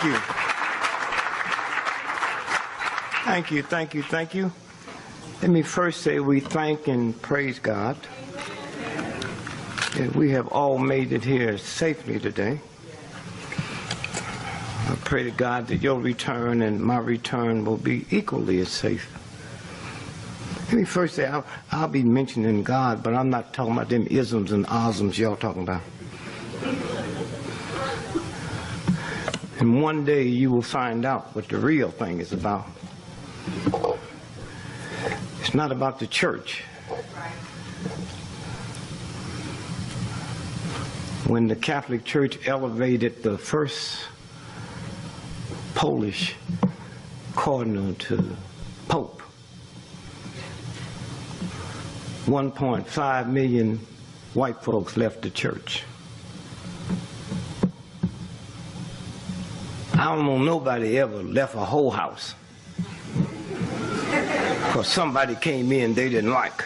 you. Thank you, thank you, thank you. Let me first say we thank and praise God that we have all made it here safely today. I pray to God that your return and my return will be equally as safe. Let me first say I'll be mentioning God, but I'm not talking about them isms and osms y'all talking about. And one day you will find out what the real thing is about. It's not about the church. When the Catholic Church elevated the first Polish cardinal to Pope, 1.5 million white folks left the church. I don't know nobody ever left a whole house because somebody came in they didn't like.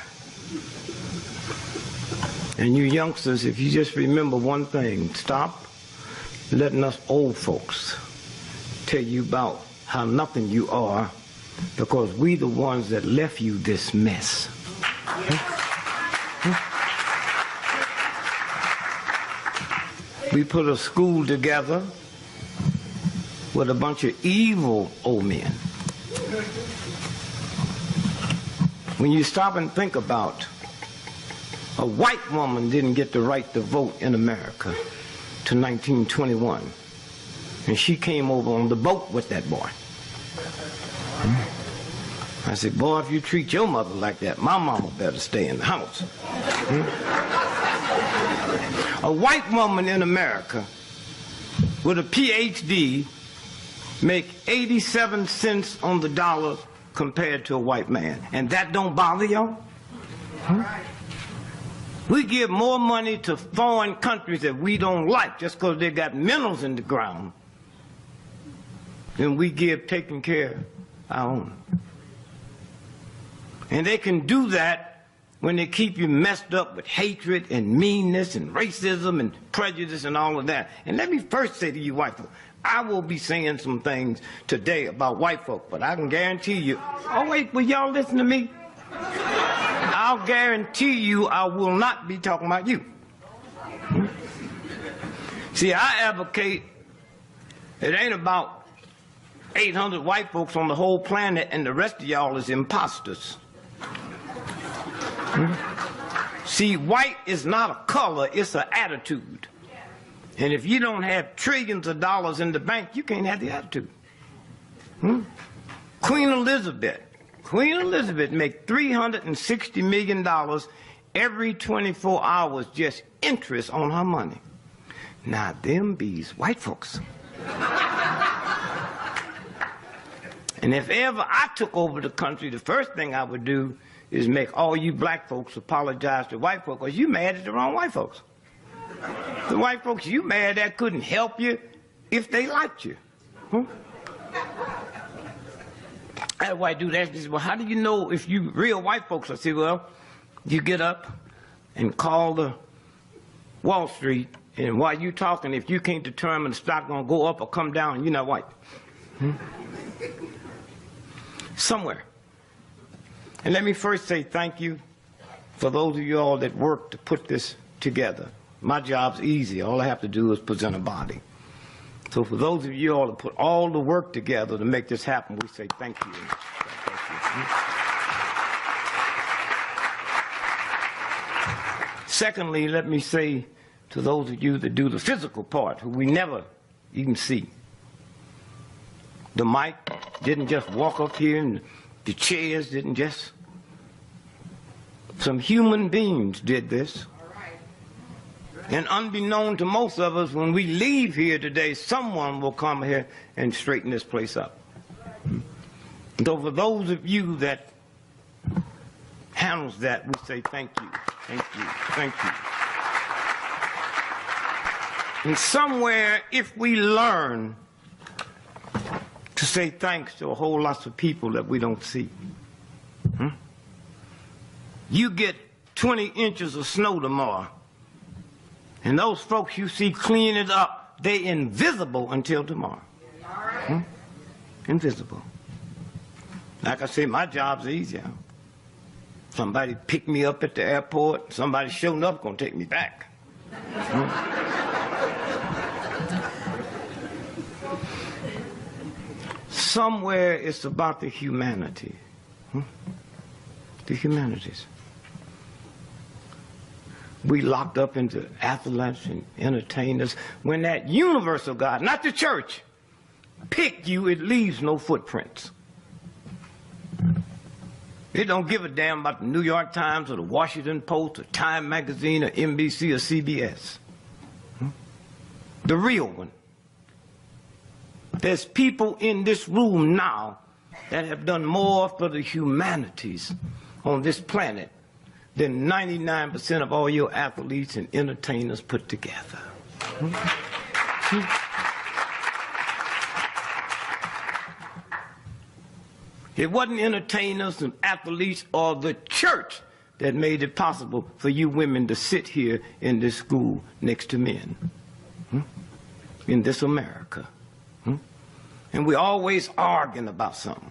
And you youngsters, if you just remember one thing, stop letting us old folks tell you about how nothing you are, because we the ones that left you this mess. We put a school together with a bunch of evil old men. When you stop and think about, a white woman didn't get the right to vote in America to 1921. And she came over on the boat with that boy. I said, boy, if you treat your mother like that, my mama better stay in the house. A white woman in America with a PhD make 87 cents on the dollar compared to a white man. And that don't bother y'all? We give more money to foreign countries that we don't like just because they got minerals in the ground than we give taking care of our own. And they can do that when they keep you messed up with hatred and meanness and racism and prejudice and all of that. And let me first say to you white folks, I will be saying some things today about white folk, but I can guarantee you, oh wait, will y'all listen to me? I'll guarantee you I will not be talking about you. See, I advocate it ain't about 800 white folks on the whole planet and the rest of y'all is imposters. See, white is not a color, it's an attitude. And if you don't have trillions of dollars in the bank, you can't have the attitude. Queen Elizabeth made $360 million every 24 hours just interest on her money. Now them bees white folks. And if ever I took over the country, the first thing I would do is make all you black folks apologize to white folks, because you mad at the wrong white folks. The white folks you mad at couldn't help you if they liked you. That's why I do that. Well, how do you know if you real white folks? I say, well, you get up and call the Wall Street, and while you talking, if you can't determine the stock gonna go up or come down, you're not white. Somewhere. And let me first say thank you for those of you all that worked to put this together. My job's easy. All I have to do is present a body. So for those of you all that put all the work together to make this happen, we say thank you. Secondly, let me say to those of you that do the physical part, who we never even see. The mic didn't just walk up here, and the chairs didn't just. Some human beings did this. And unbeknown to most of us, when we leave here today, someone will come here and straighten this place up. So for those of you that handles that, we say thank you, thank you, thank you. And somewhere, if we learn to say thanks to a whole lot of people that we don't see. You get 20 inches of snow tomorrow, and those folks you see cleaning it up, they invisible until tomorrow. Invisible. Like I say, my job's easier. Somebody pick me up at the airport, somebody showing up gonna take me back. Somewhere it's about the humanity. The humanities. We locked up into athletes and entertainers when that universal God, not the church, picked you, it leaves no footprints. It don't give a damn about the New York Times or the Washington Post or Time Magazine or NBC or CBS. The real one. There's people in this room now that have done more for the humanities on this planet than 99% of all your athletes and entertainers put together. It wasn't entertainers and athletes or the church that made it possible for you women to sit here in this school next to men. In this America. And we're always arguing about something.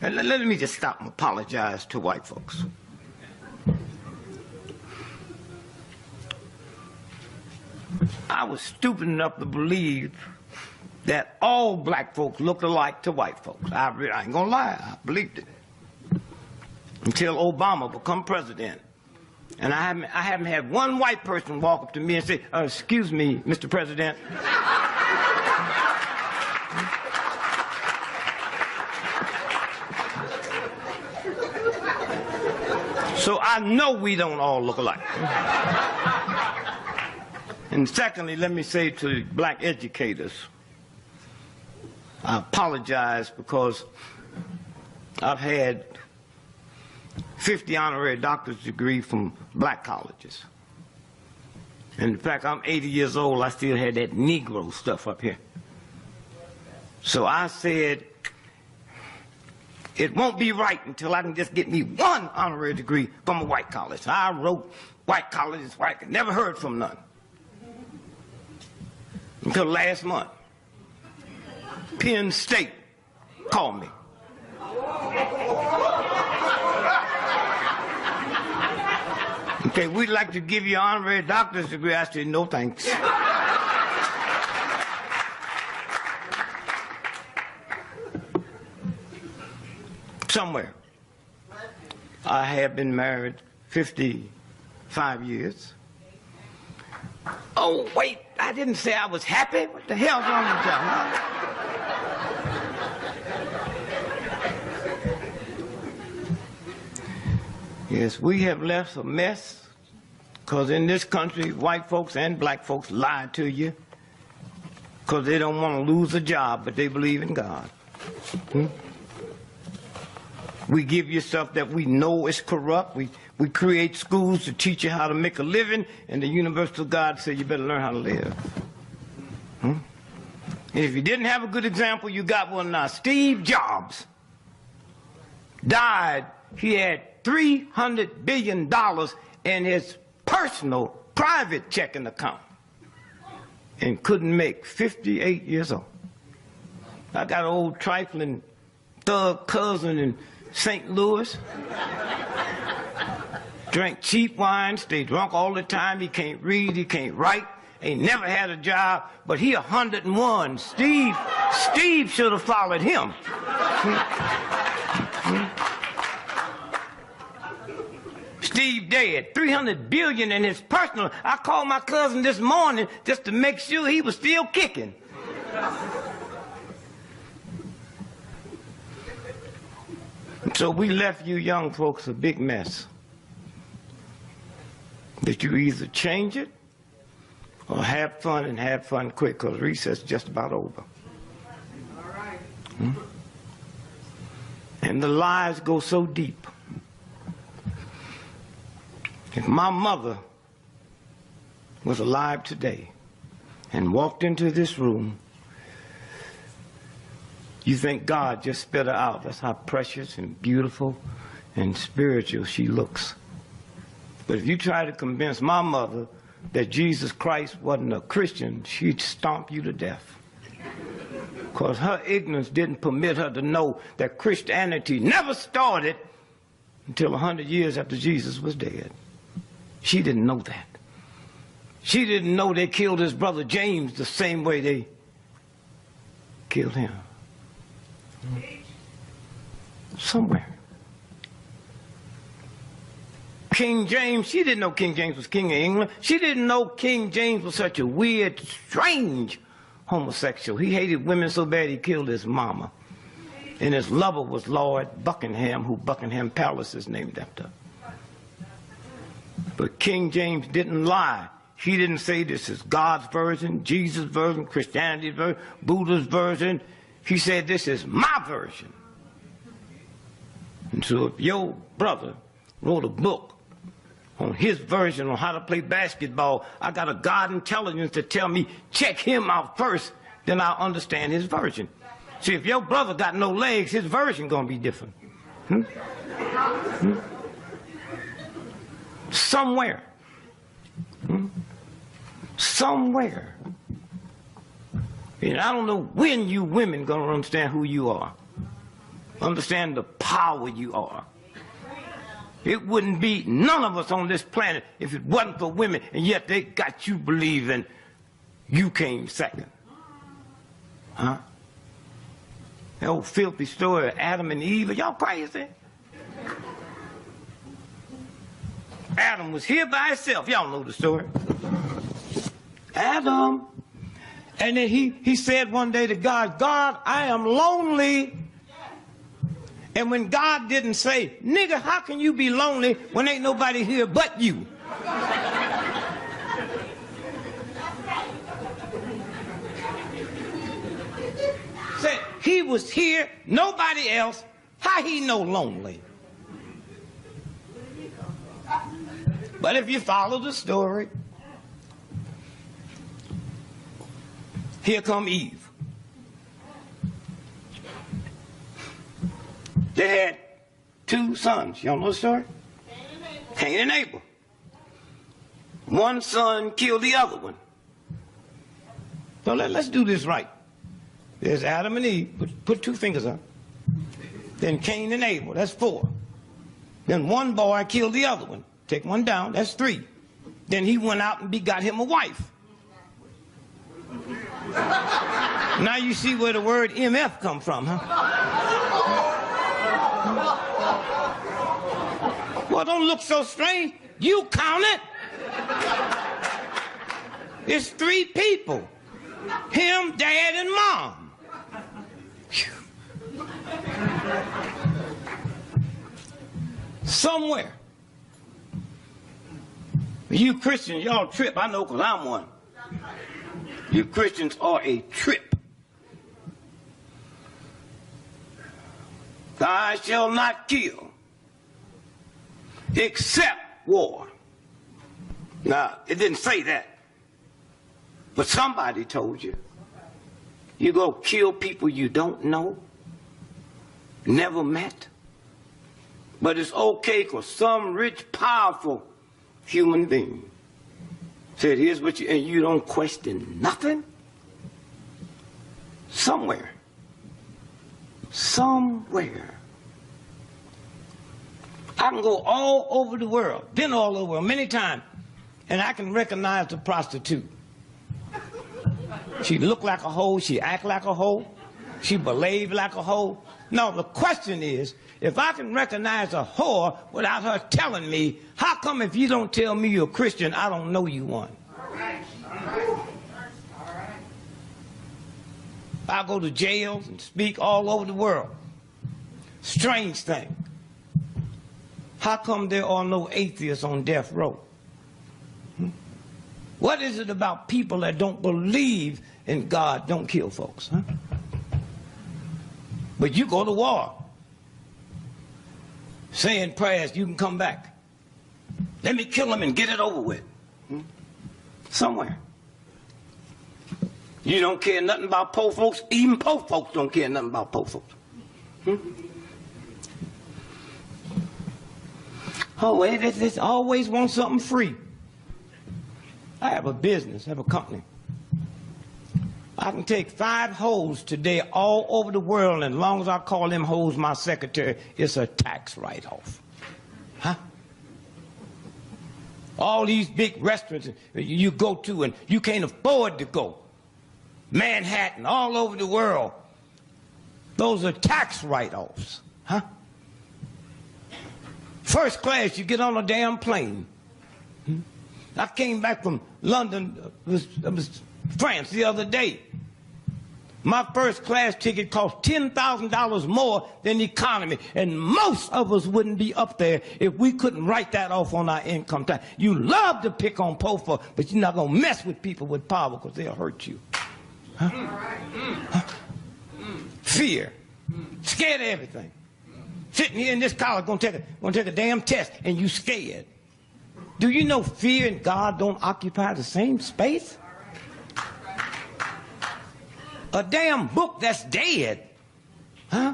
And let me just stop and apologize to white folks. I was stupid enough to believe that all black folks looked alike to white folks. I ain't gonna lie, I believed it. Until Obama become president. And I haven't had one white person walk up to me and say, excuse me, Mr. President. So I know we don't all look alike. And secondly, let me say to black educators, I apologize because I've had 50 honorary doctor's degrees from black colleges. And in fact, I'm 80 years old, I still had that Negro stuff up here. So I said, it won't be right until I can just get me one honorary degree from a white college. I wrote white colleges where I could never heard from none. Until last month. Penn State called me. Okay, we'd like to give you an honorary doctor's degree. I said, no thanks. Somewhere. I have been married 55 years. Oh, wait, I didn't say I was happy. What the hell's wrong with y'all? Huh? Yes, we have left a mess because in this country, white folks and black folks lie to you because they don't want to lose a job, but they believe in God. We give you stuff that we know is corrupt. We create schools to teach you how to make a living, and the universal God said you better learn how to live. And if you didn't have a good example, you got one now. Steve Jobs died. He had $300 billion in his personal private checking account and couldn't make 58 years old. I got an old trifling thug cousin in St. Louis. Drank cheap wine, stayed drunk all the time. He can't read, he can't write. Ain't never had a job, but he 101. Steve should have followed him. Steve dead, $300 billion in his personal. I called my cousin this morning just to make sure he was still kicking. So we left you young folks a big mess. That you either change it or have fun and have fun quick, because recess is just about over. All right. And the lies go so deep. If my mother was alive today and walked into this room, you think God just spit her out. That's how precious and beautiful and spiritual she looks. But if you try to convince my mother that Jesus Christ wasn't a Christian, she'd stomp you to death. Because her ignorance didn't permit her to know that Christianity never started until 100 years after Jesus was dead. She didn't know that. She didn't know they killed his brother James the same way they killed him. Somewhere. King James, she didn't know King James was king of England. She didn't know King James was such a weird, strange homosexual. He hated women so bad he killed his mama. And his lover was Lord Buckingham, who Buckingham Palace is named after. But King James didn't lie. He didn't say this is God's version, Jesus' version, Christianity's version, Buddha's version. He said this is my version. And so if your brother wrote a book on his version on how to play basketball, I got a God intelligence to tell me, check him out first, then I'll understand his version. See, if your brother got no legs, his version gonna be different. Somewhere. Somewhere. And I don't know when you women gonna understand who you are. Understand the power you are. It wouldn't be none of us on this planet if it wasn't for women, and yet they got you believing you came second. Huh? That old filthy story of Adam and Eve, are y'all crazy? Adam was here by himself. Y'all know the story. Adam. And then he said one day to God, God, I am lonely. And when God didn't say, nigga, how can you be lonely when ain't nobody here but you? Said he was here, nobody else. How he know lonely? But if you follow the story, here come Eve. They had two sons. Y'all know the story? Cain and Abel. One son killed the other one. So let's do this right. There's Adam and Eve. Put two fingers up. Then Cain and Abel. That's 4. Then one boy killed the other one. Take one down. That's 3. Then he went out and begot him a wife. Now you see where the word MF come from, huh? Well, don't look so strange. You count it. It's 3 people. Him, Dad, and Mom. Somewhere. You Christians, y'all trip. I know because I'm one. You Christians are a trip. I shall not kill except war. Now, it didn't say that. But somebody told you. You go kill people you don't know, never met. But it's okay because some rich, powerful human being said, here's what you, and you don't question nothing? Somewhere. Somewhere. I can go all over the world, been all over the world many times, and I can recognize the prostitute. She look like a hoe, she act like a hoe, she behave like a hoe. No, the question is, if I can recognize a whore without her telling me, how come if you don't tell me you're a Christian, I don't know you one? All right. I go to jails and speak all over the world. Strange thing. How come there are no atheists on death row? What is it about people that don't believe in God don't kill folks? Huh? But you go to war, saying prayers, you can come back. Let me kill them and get it over with. Somewhere. You don't care nothing about poor folks. Even poor folks don't care nothing about poor folks. Oh, they always want something free. I have a business, I have a company. I can take 5 hoes today all over the world, and as long as I call them hoes my secretary, it's a tax write-off. Huh? All these big restaurants you go to and you can't afford to go. Manhattan, all over the world. Those are tax write-offs. Huh? First class, you get on a damn plane. I came back from London, France, the other day. My first class ticket cost $10,000 more than economy, and most of us wouldn't be up there if we couldn't write that off on our income tax. You love to pick on poor folk, but you're not going to mess with people with power because they'll hurt you. Huh? Huh? Fear. Scared of everything. Sitting here in this college going to take a damn test, and you scared. Do you know fear and God don't occupy the same space? A damn book that's dead. Huh?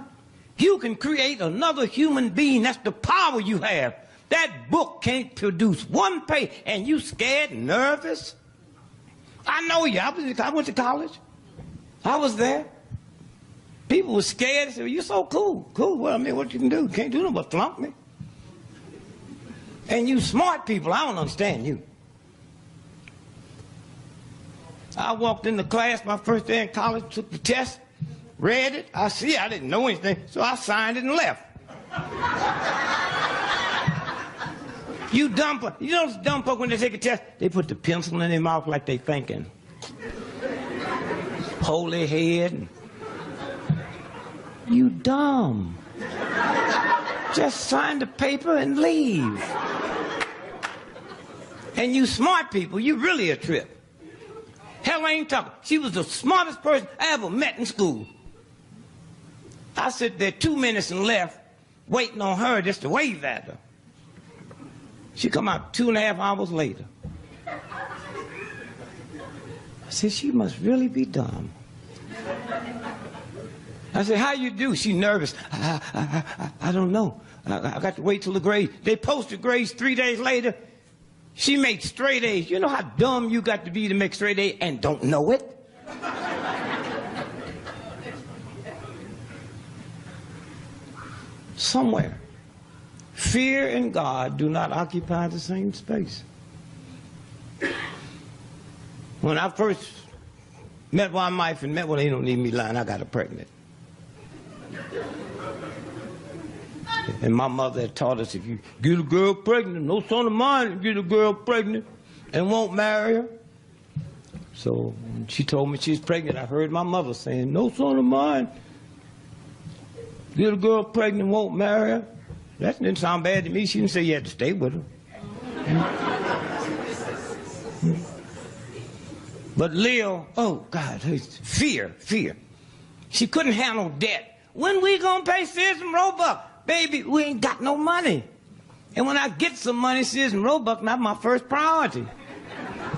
You can create another human being. That's the power you have. That book can't produce one page, and you scared, nervous. I know you. I went to college. I was there. People were scared. They said, well, you're so cool. Cool. Well, I mean, what you can do? You can't do nothing but flunk me. And you smart people, I don't understand you. I walked into class my first day in college, took the test, read it. I didn't know anything, so I signed it and left. You dumb folk, you know dumb folk when they take a test, they put the pencil in their mouth like they thinking. Hold their head. And... You dumb. Just sign the paper and leave. And you smart people, you really a trip. Helene Tucker, she was the smartest person I ever met in school. I sit there 2 minutes and left, waiting on her just to wave at her. She come out 2.5 hours later. I said, she must really be dumb. I said, how you do? She nervous. I don't know. I got to wait till the grades. They posted grades 3 days later. She made straight A's. You know how dumb you got to be to make straight A's and don't know it? Somewhere, fear and God do not occupy the same space. When I first met my wife and well, they don't need me lying, I got her pregnant. And my mother had taught us, if you get a girl pregnant, no son of mine get a girl pregnant and won't marry her. So when she told me she was pregnant, I heard my mother saying, no son of mine get a girl pregnant and won't marry her. That didn't sound bad to me. She didn't say you had to stay with her. But Leo, oh God, fear. She couldn't handle debt. When we gonna pay Sears and Roebuck? Baby, we ain't got no money. And when I get some money, Sears and Roebuck not my first priority.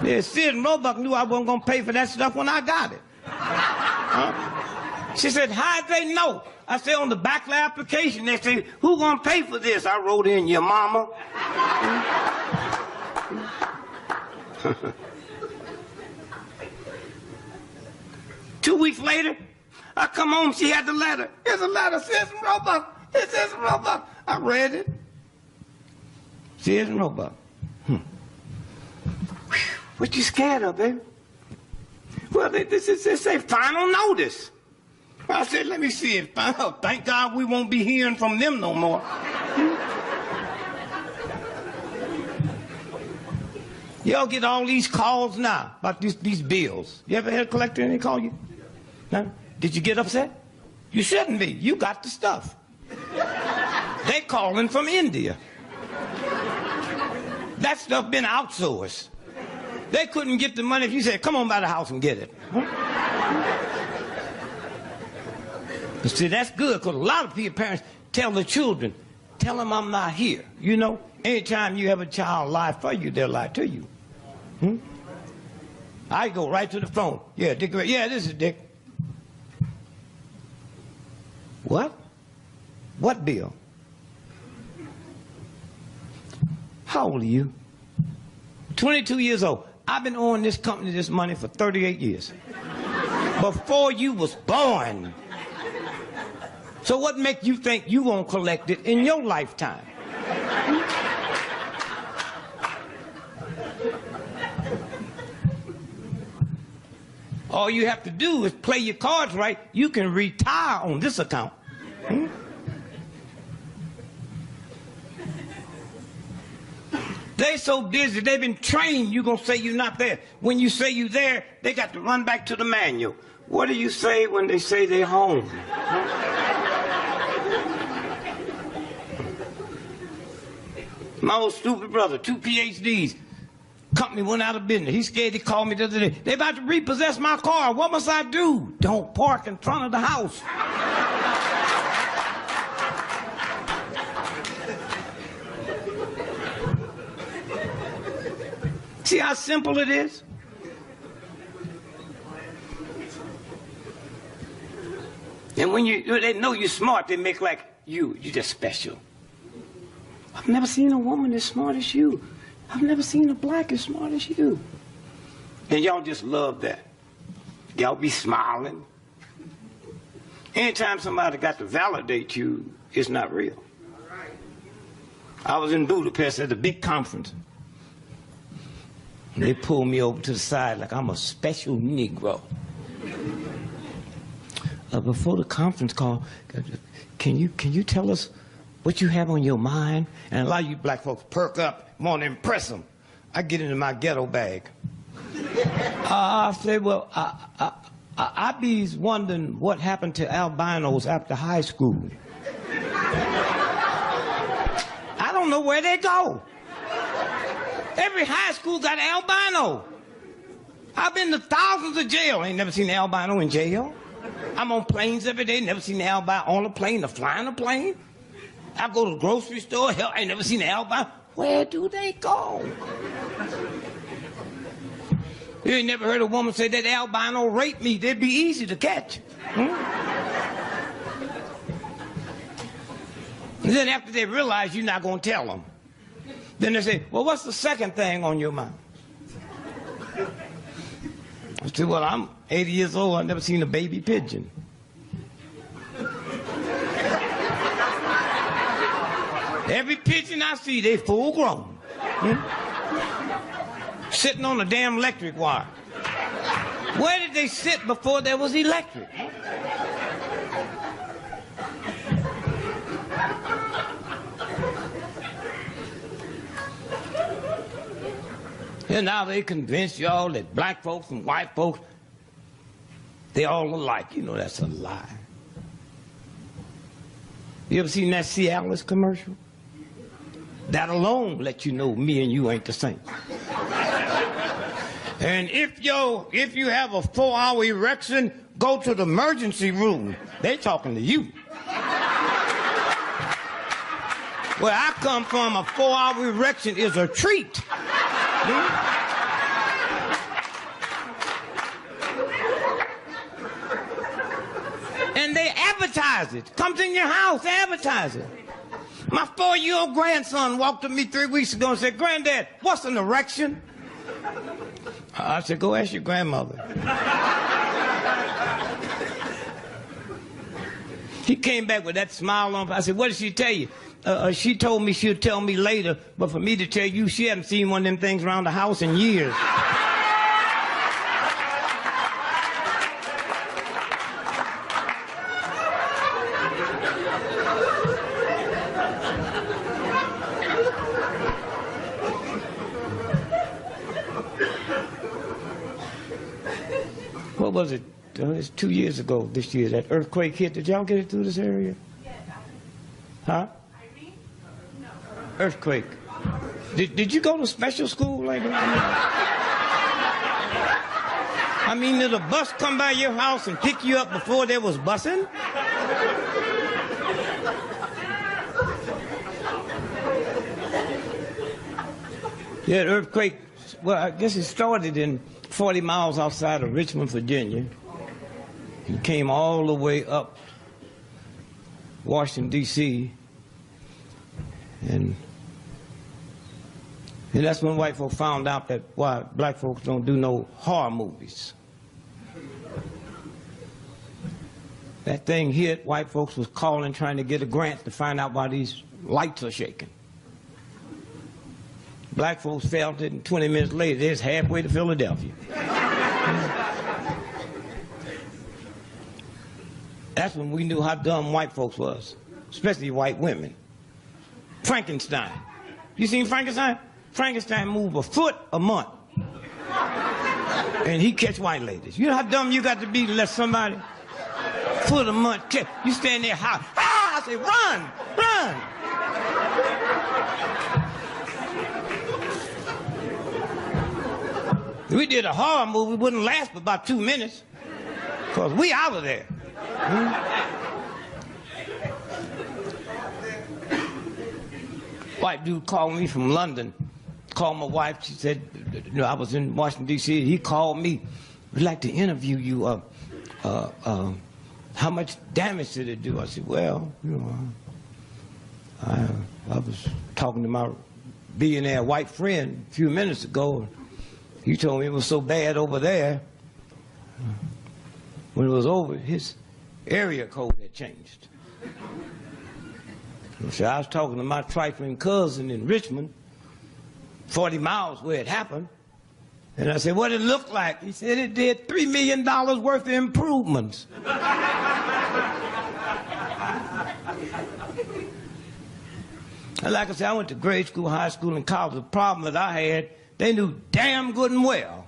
Yeah, Sears and Roebuck knew I wasn't gonna pay for that stuff when I got it. Huh? She said, how'd they know? I said, on the back of the application, they say, who gonna pay for this? I wrote in, your mama. 2 weeks later, I come home, she had the letter. Here's a letter, Sears and Roebuck. It says Roebuck. I read it. Sears and Roebuck. What you scared of, baby? Well, they say final notice. I said, let me see it. Oh, thank God we won't be hearing from them no more. Y'all get all these calls now about these bills. You ever had a collector and they call you? No? Did you get upset? You shouldn't be. You got the stuff. They calling from India. That stuff been outsourced. They couldn't get the money if you said, come on by the house and get it. Huh? But see, that's good, because a lot of people, parents, tell the children, tell them I'm not here. You know, anytime you have a child lie for you, they'll lie to you. I go right to the phone. Yeah, Dick, yeah, this is Dick. What? What bill? How old are you? 22 years old. I've been owing this company this money for 38 years. before you was born. So what make you think you won't collect it in your lifetime? All you have to do is play your cards right. You can retire on this account. They so busy, they've been trained, you're going to say you're not there. When you say you're there, they got to run back to the manual. What do you say when they say they're home? My old stupid brother, 2 PhDs, company went out of business. He's scared. He called me the other day. They about to repossess my car. What must I do? Don't park in front of the house. See how simple it is? And when they know you're smart, they make like you're just special. I've never seen a woman as smart as you. I've never seen a black as smart as you. And y'all just love that. Y'all be smiling. Anytime somebody got to validate you, it's not real. I was in Budapest at a big conference. And they pulled me over to the side like I'm a special Negro. Before the conference call, can you tell us what you have on your mind? And a lot of you black folks perk up, want to impress them. I get into my ghetto bag. I say, well, I be wondering what happened to albinos after high school. I don't know where they go. Every high school got an albino. I've been to thousands of jails. Ain't never seen an albino in jail. I'm on planes every day, never seen an albino on a plane or flying a plane. I go to the grocery store, hell, I ain't never seen an albino. Where do they go? You ain't never heard a woman say that albino raped me. They'd be easy to catch. And then after they realize you're not going to tell them, then they say, well, what's the second thing on your mind? I said, well, I'm 80 years old. I've never seen a baby pigeon. Every pigeon I see, they full grown. Sitting on a damn electric wire. Where did they sit before there was electric? And now they convince y'all that black folks and white folks, they all alike. You know that's a lie. You ever seen that Cialis commercial? That alone lets you know me and you ain't the same. And if you have a 4-hour erection, go to the emergency room. They talking to you. Where I come from, a 4-hour erection is a treat. And they advertise it. Comes in your house, they advertise it. My 4-year-old grandson walked to me 3 weeks ago and said, Granddad, what's an erection? I said, go ask your grandmother. He came back with that smile on. I said, what did she tell you? She told me she'll tell me later, but for me to tell you, she hadn't seen one of them things around the house in years. What was it? It's 2 years ago this year, that earthquake hit. Did y'all get it through this area? Huh? Earthquake. Did you go to special school like that? I mean, did a bus come by your house and pick you up before there was busing? Yeah, earthquake, well, I guess it started in 40 miles outside of Richmond, Virginia. It came all the way up Washington, D.C. And that's when white folks found out that why black folks don't do no horror movies. That thing hit, white folks was calling, trying to get a grant to find out why these lights are shaking. Black folks felt it, and 20 minutes later, they're halfway to Philadelphia. That's when we knew how dumb white folks was, especially white women. Frankenstein. You seen Frankenstein? Frankenstein moved a foot a month. And he catch white ladies. You know how dumb you got to be to let somebody foot a month catch? You stand there high. Ah! I say, run! Run! We did a horror movie, it wouldn't last but about 2 minutes. Because we out of there. White dude called me from London. Called my wife. She said, you know, I was in Washington, D.C. He called me. We'd like to interview you. How much damage did it do? I said, well, you know, I was talking to my billionaire white friend a few minutes ago. He told me it was so bad over there. When it was over, his area code had changed. So I was talking to my trifling cousin in Richmond, 40 miles where it happened, and I said, what did it look like? He said it did $3 million worth of improvements. And like I said, I went to grade school, high school, and college. The problem that I had, they knew damn good and well,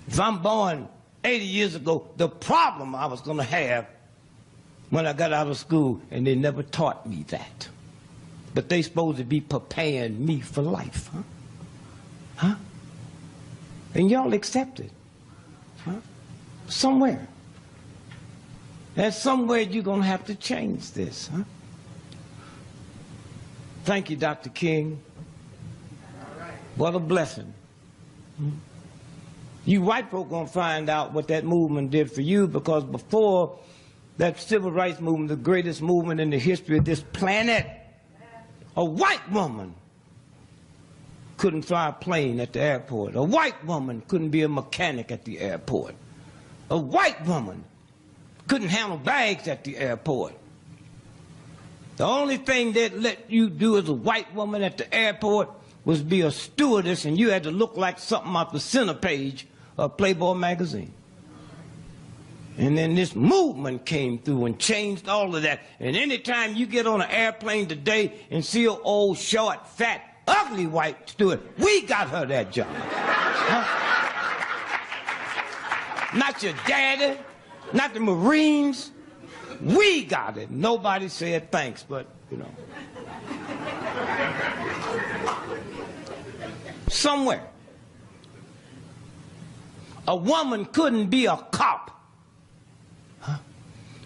if I'm born 80 years ago, the problem I was going to have when I got out of school, and they never taught me that. But they supposed to be preparing me for life, huh? Huh? And y'all accept it, huh? Somewhere. And somewhere you're going to have to change this, huh? Thank you, Dr. King. What a blessing. You white folk gonna find out what that movement did for you, because before that civil rights movement, the greatest movement in the history of this planet, a white woman couldn't fly a plane at the airport. A white woman couldn't be a mechanic at the airport. A white woman couldn't handle bags at the airport. The only thing they'd let you do as a white woman at the airport was be a stewardess, and you had to look like something off the center page of Playboy magazine. And then this movement came through and changed all of that. And anytime you get on an airplane today and see an old, short, fat, ugly white steward, we got her that job. Huh? Not your daddy, not the Marines. We got it. Nobody said thanks, but, you know. Somewhere. A woman couldn't be a cop. Huh?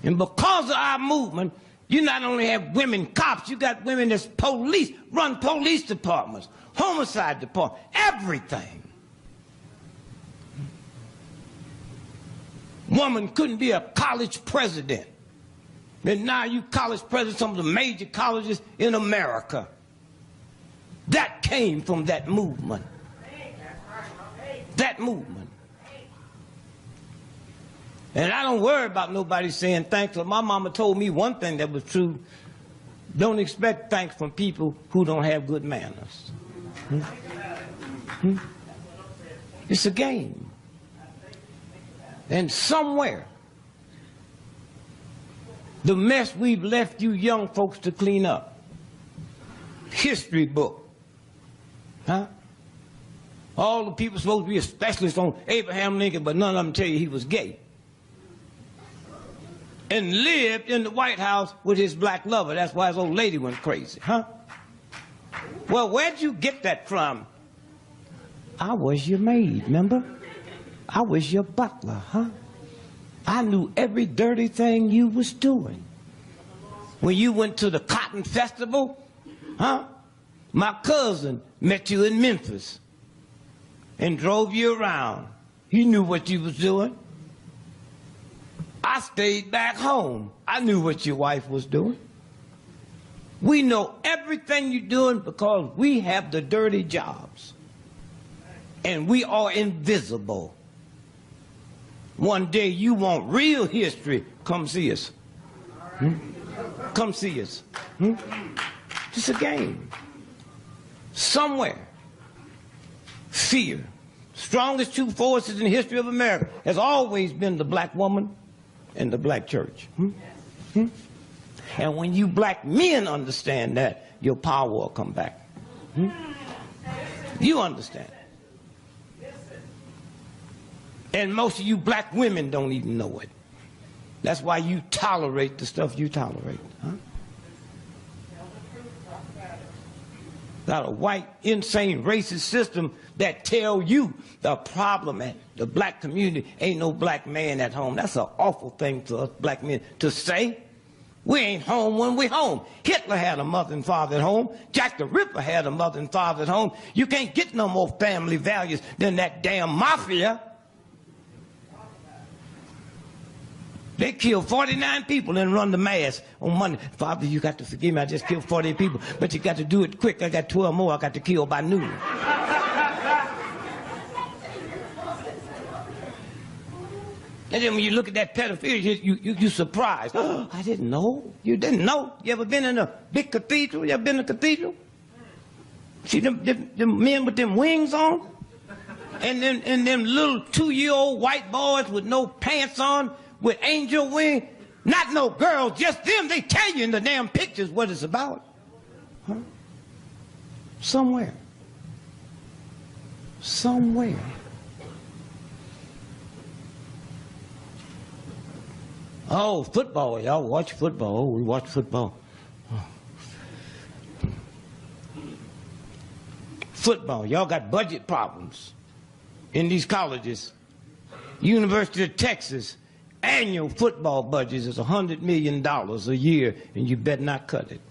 And because of our movement, you not only have women cops, you got women that's police, run police departments, homicide departments, everything. Woman couldn't be a college president. And now you college presidents, some of the major colleges in America. That came from that movement. That movement. And I don't worry about nobody saying thanks. My mama told me one thing that was true. Don't expect thanks from people who don't have good manners. It's a game. And somewhere, the mess we've left you young folks to clean up. History book. Huh? All the people supposed to be a specialist on Abraham Lincoln, but none of them tell you he was gay. And lived in the White House with his black lover. That's why his old lady went crazy, huh? Well, where'd you get that from? I was your maid, remember? I was your butler, huh? I knew every dirty thing you was doing. When you went to the Cotton Festival, huh? My cousin met you in Memphis and drove you around. He knew what you was doing. I stayed back home. I knew what your wife was doing. We know everything you're doing because we have the dirty jobs. And we are invisible. One day you want real history, come see us. Come see us. It's a game. Somewhere, fear, strongest two forces in the history of America, has always been the black woman and the black church. And when you black men understand that, your power will come back. You understand. And most of you black women don't even know it. That's why you tolerate the stuff you tolerate. Got a white, insane, racist system that tell you the problem at the black community ain't no black man at home. That's an awful thing for us black men to say. We ain't home when we're home. Hitler had a mother and father at home. Jack the Ripper had a mother and father at home. You can't get no more family values than that damn mafia. They killed 49 people and run the mass on Monday. Father, you got to forgive me. I just killed 40 people. But you got to do it quick. I got 12 more I got to kill by noon. And then when you look at that pedophilia, you're surprised. Oh, I didn't know. You didn't know? You ever been in a big cathedral? You ever been in a cathedral? See them men with them wings on? And them little 2-year-old white boys with no pants on, with angel wings? Not no girls, just them. They tell you in the damn pictures what it's about. Somewhere. Somewhere. Oh, football. Y'all watch football. Oh, we watch football. Football. Y'all got budget problems in these colleges. University of Texas, annual football budget is $100 million a year, and you better not cut it.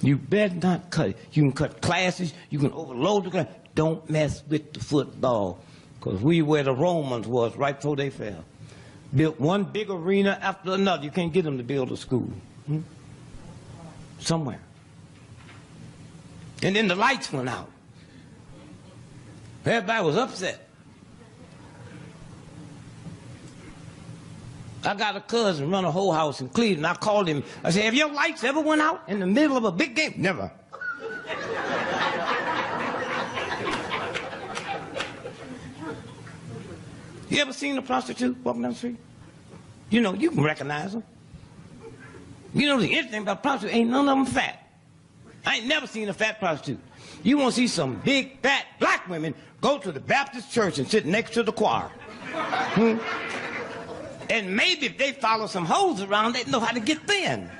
You better not cut it. You can cut classes. You can overload the class. Don't mess with the football, because we where the Romans was right before they fell. Built one big arena after another. You can't get them to build a school. Somewhere. And then the lights went out. Everybody was upset. I got a cousin run a whole house in Cleveland. I called him. I said, have your lights ever went out in the middle of a big game? Never. You ever seen a prostitute walking down the street? You know, you can recognize them. You know, the interesting about prostitutes, ain't none of them fat. I ain't never seen a fat prostitute. You want to see some big, fat black women, go to the Baptist church and sit next to the choir. And maybe if they follow some hoes around, they know how to get thin.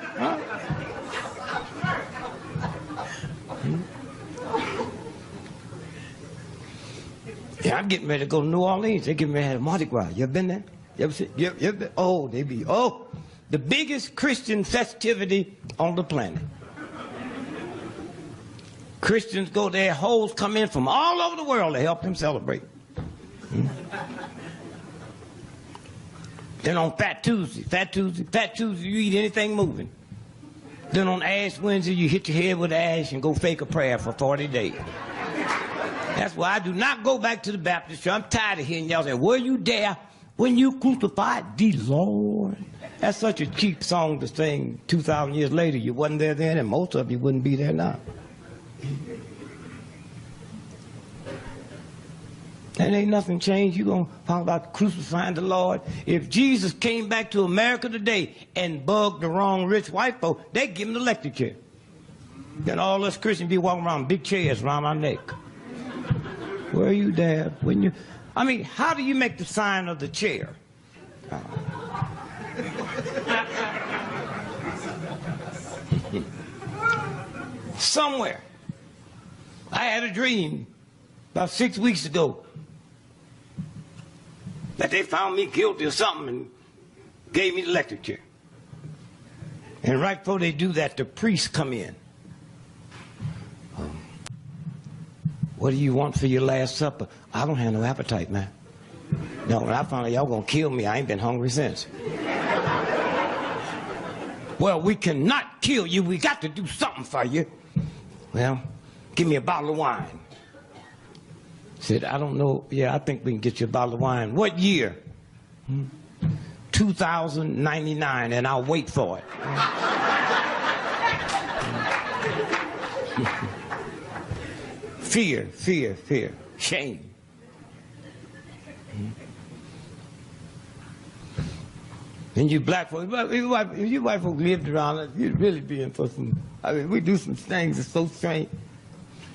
Yeah, I'm getting ready to go to New Orleans. They're getting ready to have Mardi Gras. You ever been there? You ever seen? You ever been? Oh, the biggest Christian festivity on the planet. Christians go there, hoes come in from all over the world to help them celebrate. Then on Fat Tuesday, you eat anything moving. Then on Ash Wednesday, you hit your head with ash and go fake a prayer for 40 days. That's why I do not go back to the Baptist church. I'm tired of hearing y'all say, were you there when you crucified the Lord? That's such a cheap song to sing 2,000 years later. You wasn't there then, and most of you wouldn't be there now. And ain't nothing changed. You're going to talk about crucifying the Lord. If Jesus came back to America today and bugged the wrong rich white folk, they'd give him the electric chair. Then all us Christians be walking around big chairs around our neck. Were you there when you... I mean, how do you make the sign of the chair? Somewhere. I had a dream about 6 weeks ago that they found me guilty of something and gave me the electric chair. And right before they do that, the priests come in. What do you want for your last supper? I don't have no appetite, man. No, when I found out y'all gonna kill me, I ain't been hungry since. Well, we cannot kill you. We got to do something for you. Well, give me a bottle of wine. Said, I don't know. Yeah, I think we can get you a bottle of wine. What year? 2099, and I'll wait for it. Fear, fear, fear, shame. And you black folks, if you white folks lived around us, you'd really be in for some, I mean, we do some things that's so strange.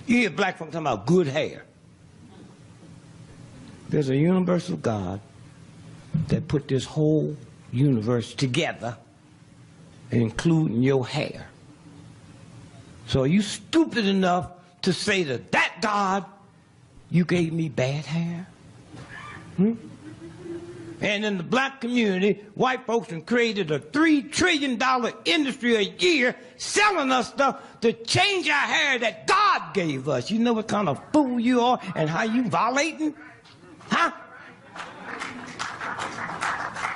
You hear black folks talking about good hair. There's a universal God that put this whole universe together, including your hair. So are you stupid enough to say to that God, you gave me bad hair? And in the black community, white folks have created a $3 trillion industry a year selling us stuff to change our hair that God gave us. You know what kind of fool you are and how you violating? Huh?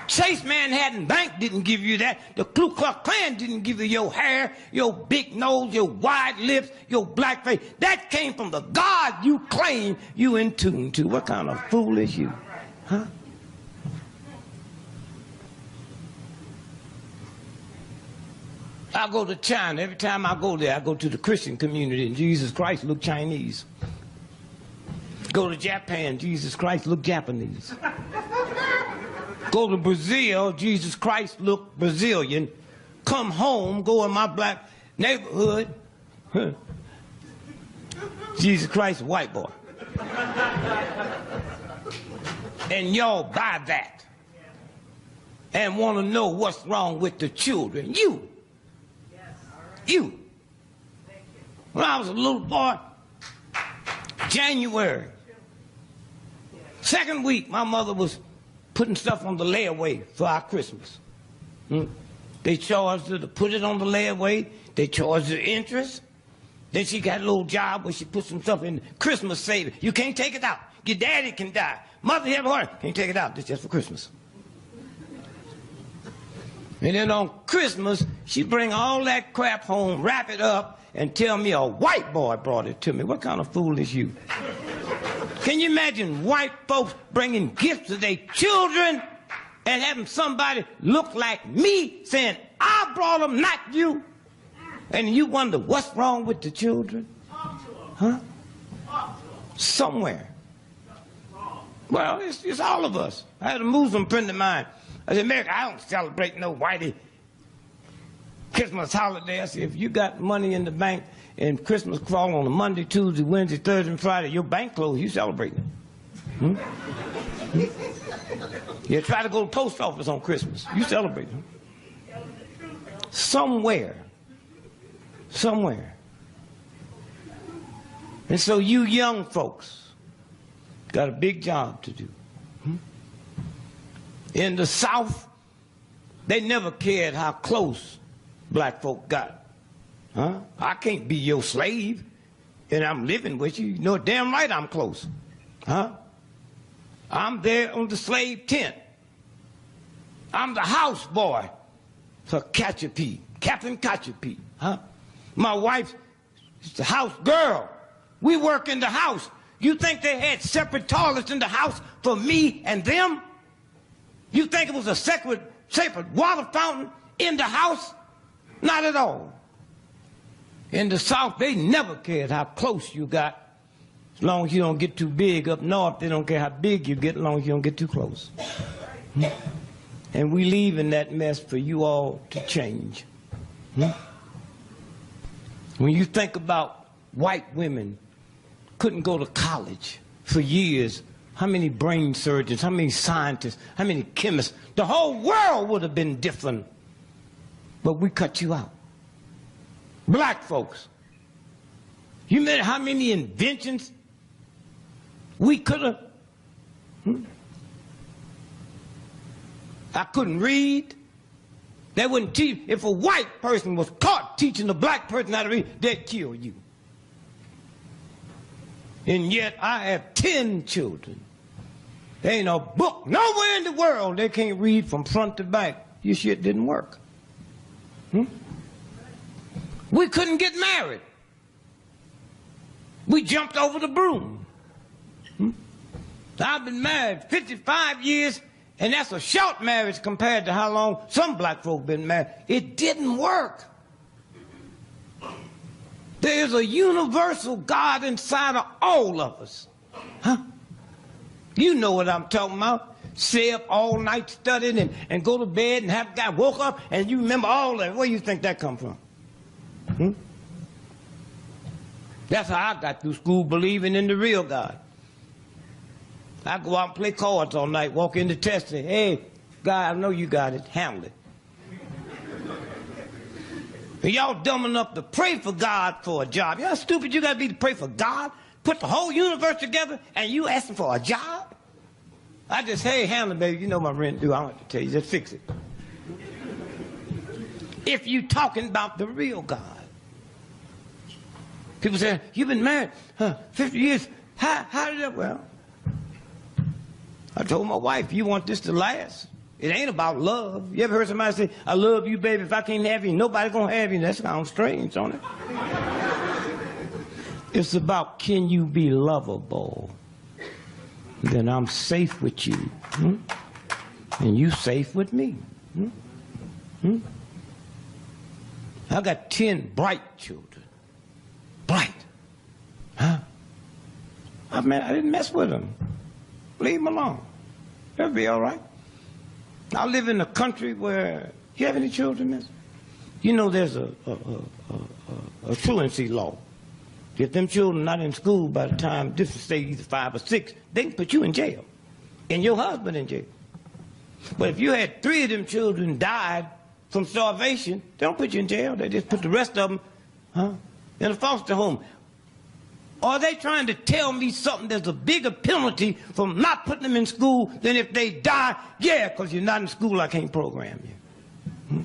Chase Manhattan Bank didn't give you that. The Ku Klux Klan didn't give you your hair, your big nose, your wide lips, your black face. That came from the God you claim you in tune to. What kind of fool is you? Huh? I go to China. Every time I go there, I go to the Christian community, and Jesus Christ look Chinese. Go to Japan, Jesus Christ look Japanese. Go to Brazil, Jesus Christ look Brazilian. Come home, go in my black neighborhood, Jesus Christ, white boy. And y'all buy that and want to know what's wrong with the children. You. When I was a little boy, January, second week, my mother was putting stuff on the layaway for our Christmas. They charged her to put it on the layaway. They charged her interest. Then she got a little job where she put some stuff in Christmas savings. You can't take it out. Your daddy can die. Mother have a heart. Can't take it out. This is just for Christmas. And then on Christmas, she bring all that crap home, wrap it up, and tell me a white boy brought it to me. What kind of fool is you? Can you imagine white folks bringing gifts to their children and having somebody look like me saying, I brought them, not you? And you wonder what's wrong with the children? Huh? Somewhere. Well, it's all of us. I had a Muslim friend of mine. I said, America, I don't celebrate no whitey Christmas holiday. I said, if you got money in the bank and Christmas fall on a Monday, Tuesday, Wednesday, Thursday, and Friday, your bank closed, you celebrating it. You try to go to the post office on Christmas, you celebrate it. Somewhere. And so you young folks got a big job to do. In the South, they never cared how close black folk got. Huh? I can't be your slave, and I'm living with you. You know damn right I'm close. Huh? I'm there on the slave tent. I'm the house boy for Captain Catchapee. Huh? My wife is the house girl. We work in the house. You think they had separate toilets in the house for me and them? You think it was a separate water fountain in the house? Not at all. In the South, they never cared how close you got. As long as you don't get too big. Up north, they don't care how big you get, as long as you don't get too close. And we leaving that mess for you all to change. When you think about white women couldn't go to college for years, how many brain surgeons, how many scientists, how many chemists, the whole world would have been different. But we cut you out. Black folks, you know how many inventions we could have? I couldn't read. They wouldn't teach. If a white person was caught teaching a black person how to read, they'd kill you. And yet I have 10 children. There ain't a book nowhere in the world they can't read from front to back. Your shit didn't work. We couldn't get married. We jumped over the broom. I've been married 55 years, and that's a short marriage compared to how long some black folk been married. It didn't work. There is a universal God inside of all of us. Huh? You know what I'm talking about. Stay up all night studying and go to bed and have a guy woke up and you remember all that. Where do you think that come from? Hmm? That's how I got through school, believing in the real God. I go out and play cards all night, walk in the test and say, hey, God, I know you got it. Handle it. And y'all dumb enough to pray for God for a job. You know how stupid you got to be to pray for God? Put the whole universe together and you asking for a job? I just, hey, handle it, baby. You know my rent due. I don't have to tell you. Just fix it. If you talking about the real God. People say, you've been married 50 years. How did that? Well, I told my wife, you want this to last? It ain't about love. You ever heard somebody say, I love you, baby. If I can't have you, nobody's going to have you. That's kind of strange, don't it? It's about, can you be lovable? Then I'm safe with you. Hmm? And you safe with me. Hmm? Hmm? I got 10 bright children. Bright. Huh? I didn't mess with them. Leave them alone. They'll be all right. I live in a country where, you have any children, miss? You know there's a truancy law. If them children not in school by the time this is say either 5 or 6, they can put you in jail. And your husband in jail. But if you had 3 of them children died from starvation, they don't put you in jail. They just put the rest of them in a foster home. Are they trying to tell me something there's a bigger penalty from not putting them in school than if they die? Yeah, because you're not in school, I can't program you. Hmm?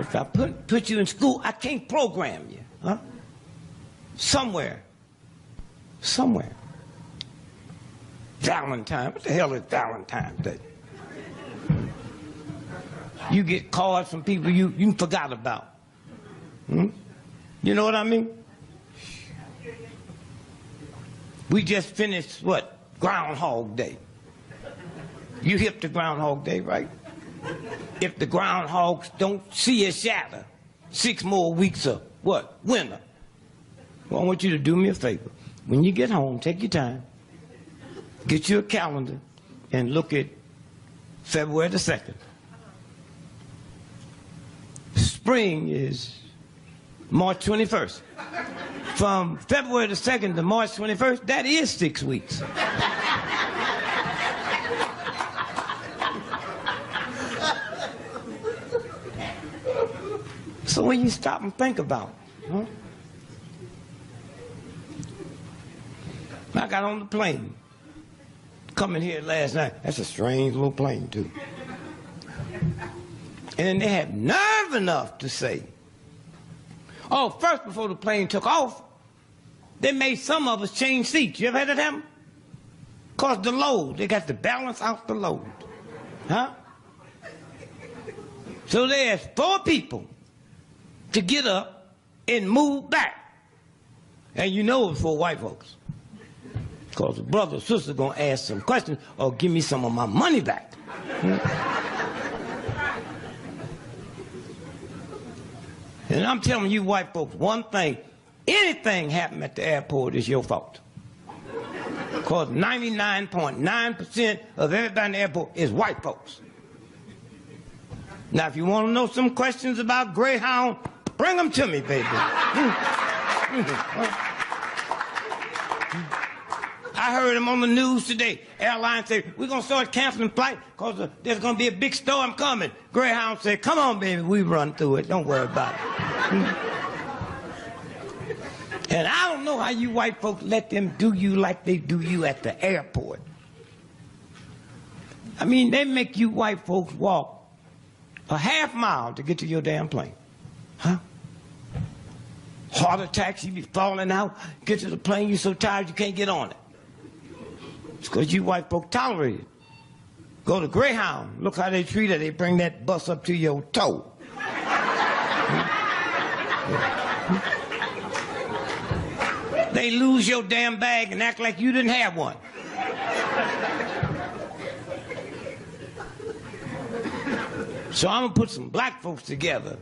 If I put you in school, I can't program you. Huh? Somewhere. Valentine. What the hell is Valentine's Day? You get cards from people you forgot about. Hmm? You know what I mean? We just finished, what? Groundhog Day. You hip to Groundhog Day, right? If the groundhogs don't see a shadow, 6 more weeks of what? Winter. Well, I want you to do me a favor. When you get home, take your time, get you a calendar, and look at February the 2nd. Spring is March 21st. From February the 2nd to March 21st, that is 6 weeks. So when you stop and think about it, huh? I got on the plane, coming here last night. That's a strange little plane, too. And they had nerve enough to say, oh, first before the plane took off, they made some of us change seats. You ever had that happen? Because the load, they got to balance out the load. Huh? So they asked 4 people to get up and move back. And you know it's for white folks. Because the brother or sister going to ask some questions or give me some of my money back. And I'm telling you white folks one thing, anything happen at the airport is your fault. Because 99.9% of everybody in the airport is white folks. Now if you want to know some questions about Greyhound, bring them to me, baby. I heard them on the news today. Airlines say, we're going to start canceling flights because there's going to be a big storm coming. Greyhound said, come on, baby, we run through it. Don't worry about it. And I don't know how you white folks let them do you like they do you at the airport. I mean, they make you white folks walk a half mile to get to your damn plane. Huh? Heart attacks, you be falling out, get to the plane, you're so tired you can't get on it. It's because you white folk tolerate it. Go to Greyhound, look how they treat it. They bring that bus up to your toe. They lose your damn bag and act like you didn't have one. So I'm gonna put some black folks together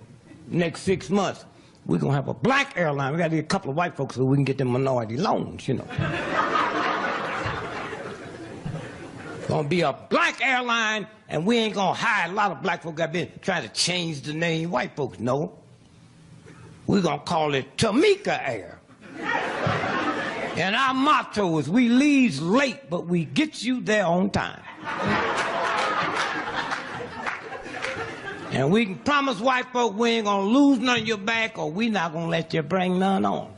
next 6 months. We're gonna have a black airline. We gotta get a couple of white folks so we can get them minority loans, you know. Gonna be a black airline, and we ain't gonna hire a lot of black folks that been trying to change the name white folks. No. We're gonna call it Tamika Air. And our motto is we leave late, but we get you there on time. And we can promise white folk we ain't gonna lose none of your back, or we not gonna let you bring none on.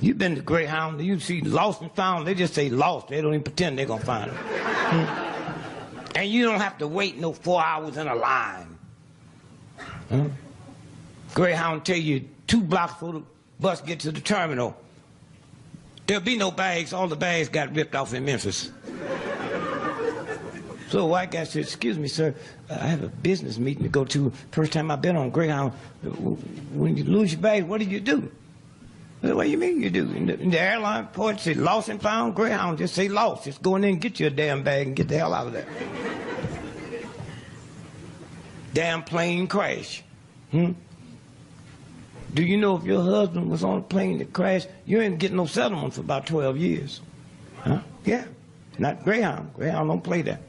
You've been to Greyhound, you see lost and found, they just say lost. They don't even pretend they're gonna find them. And you don't have to wait no 4 hours in a line. Greyhound tell you 2 blocks before the bus get to the terminal, there'll be no bags. All the bags got ripped off in Memphis. So a white guy said, excuse me, sir, I have a business meeting to go to. First time I've been on Greyhound. When you lose your bag, what do you do? I said, what do you mean you do? In the airline port, say lost and found. Greyhound just say lost. Just go in there and get your damn bag and get the hell out of there. Damn plane crash. Do you know if your husband was on a plane that crashed, you ain't getting no settlement for about 12 years. Huh? Yeah. Not Greyhound. Greyhound don't play that.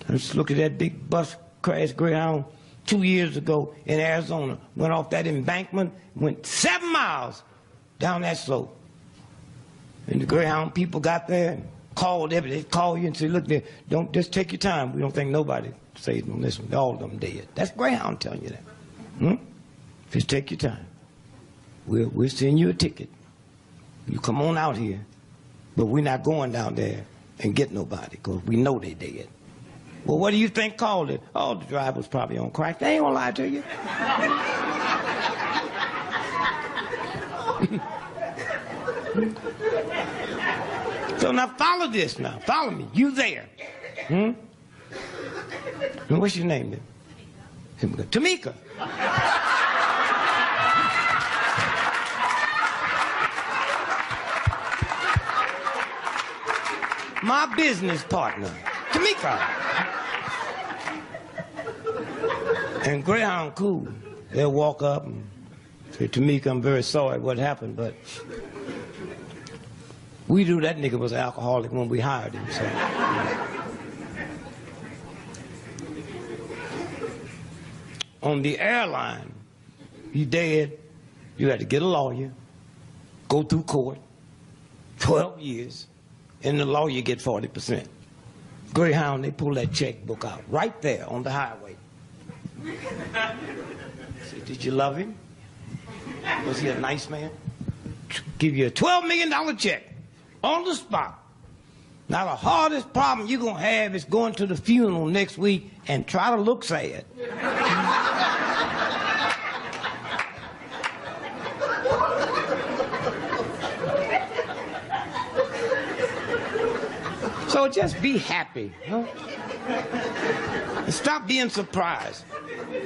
Let's look at that big bus crash Greyhound 2 years ago in Arizona. Went off that embankment, went 7 miles down that slope. And the Greyhound people got there and called everybody. They call you and say, look, there, don't just take your time. We don't think nobody saved on this one. All of them dead. That's Greyhound telling you that. Just take your time. We'll send you a ticket. You come on out here, but we're not going down there and get nobody because we know they dead. Well, what do you think called it? Oh, the driver was probably on crack. They ain't gonna lie to you. So now follow this now. Follow me. You there. And what's your name then? Tamika. My business partner, Tamika. And Greyhound cool. They'll walk up and say, Tamika, I'm very sorry what happened, but we knew that nigga was an alcoholic when we hired him. So. On the airline, he dead. You had to get a lawyer, go through court, 12 years, and the lawyer get 40%. Greyhound, they pull that checkbook out right there on the highway. Say, did you love him? Was he a nice man? Give you a $12 million check on the spot. Now the hardest problem you're going to have is going to the funeral next week and try to look sad. So just be happy. Huh? And stop being surprised.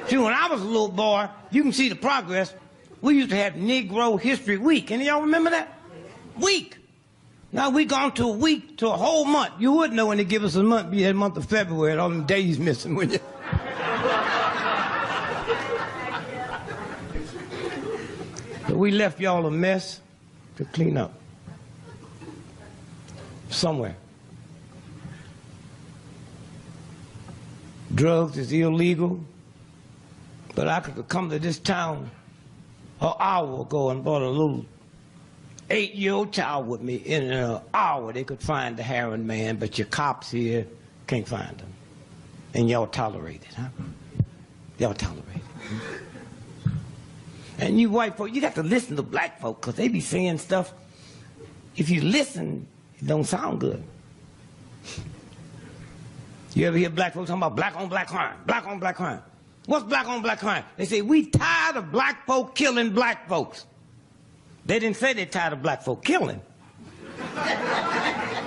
See, when I was a little boy, you can see the progress. We used to have Negro History Week. Any of y'all remember that? Week. Now we gone to a week, to a whole month. You would know when they give us a month, be that month of February, and all them days missing, wouldn't you? But we left y'all a mess to clean up. Somewhere. Drugs is illegal, but I could have come to this town an hour ago and brought a little 8-year-old child with me. In an hour they could find the heroin man, but your cops here can't find him. And y'all tolerate it, huh? Y'all tolerate it. And you white folk, you got to listen to black folk, because they be saying stuff, if you listen, it don't sound good. You ever hear black folks talking about black on black crime, black on black crime? What's black on black crime? They say, we tired of black folk killing black folks. They didn't say they're tired of black folk killing.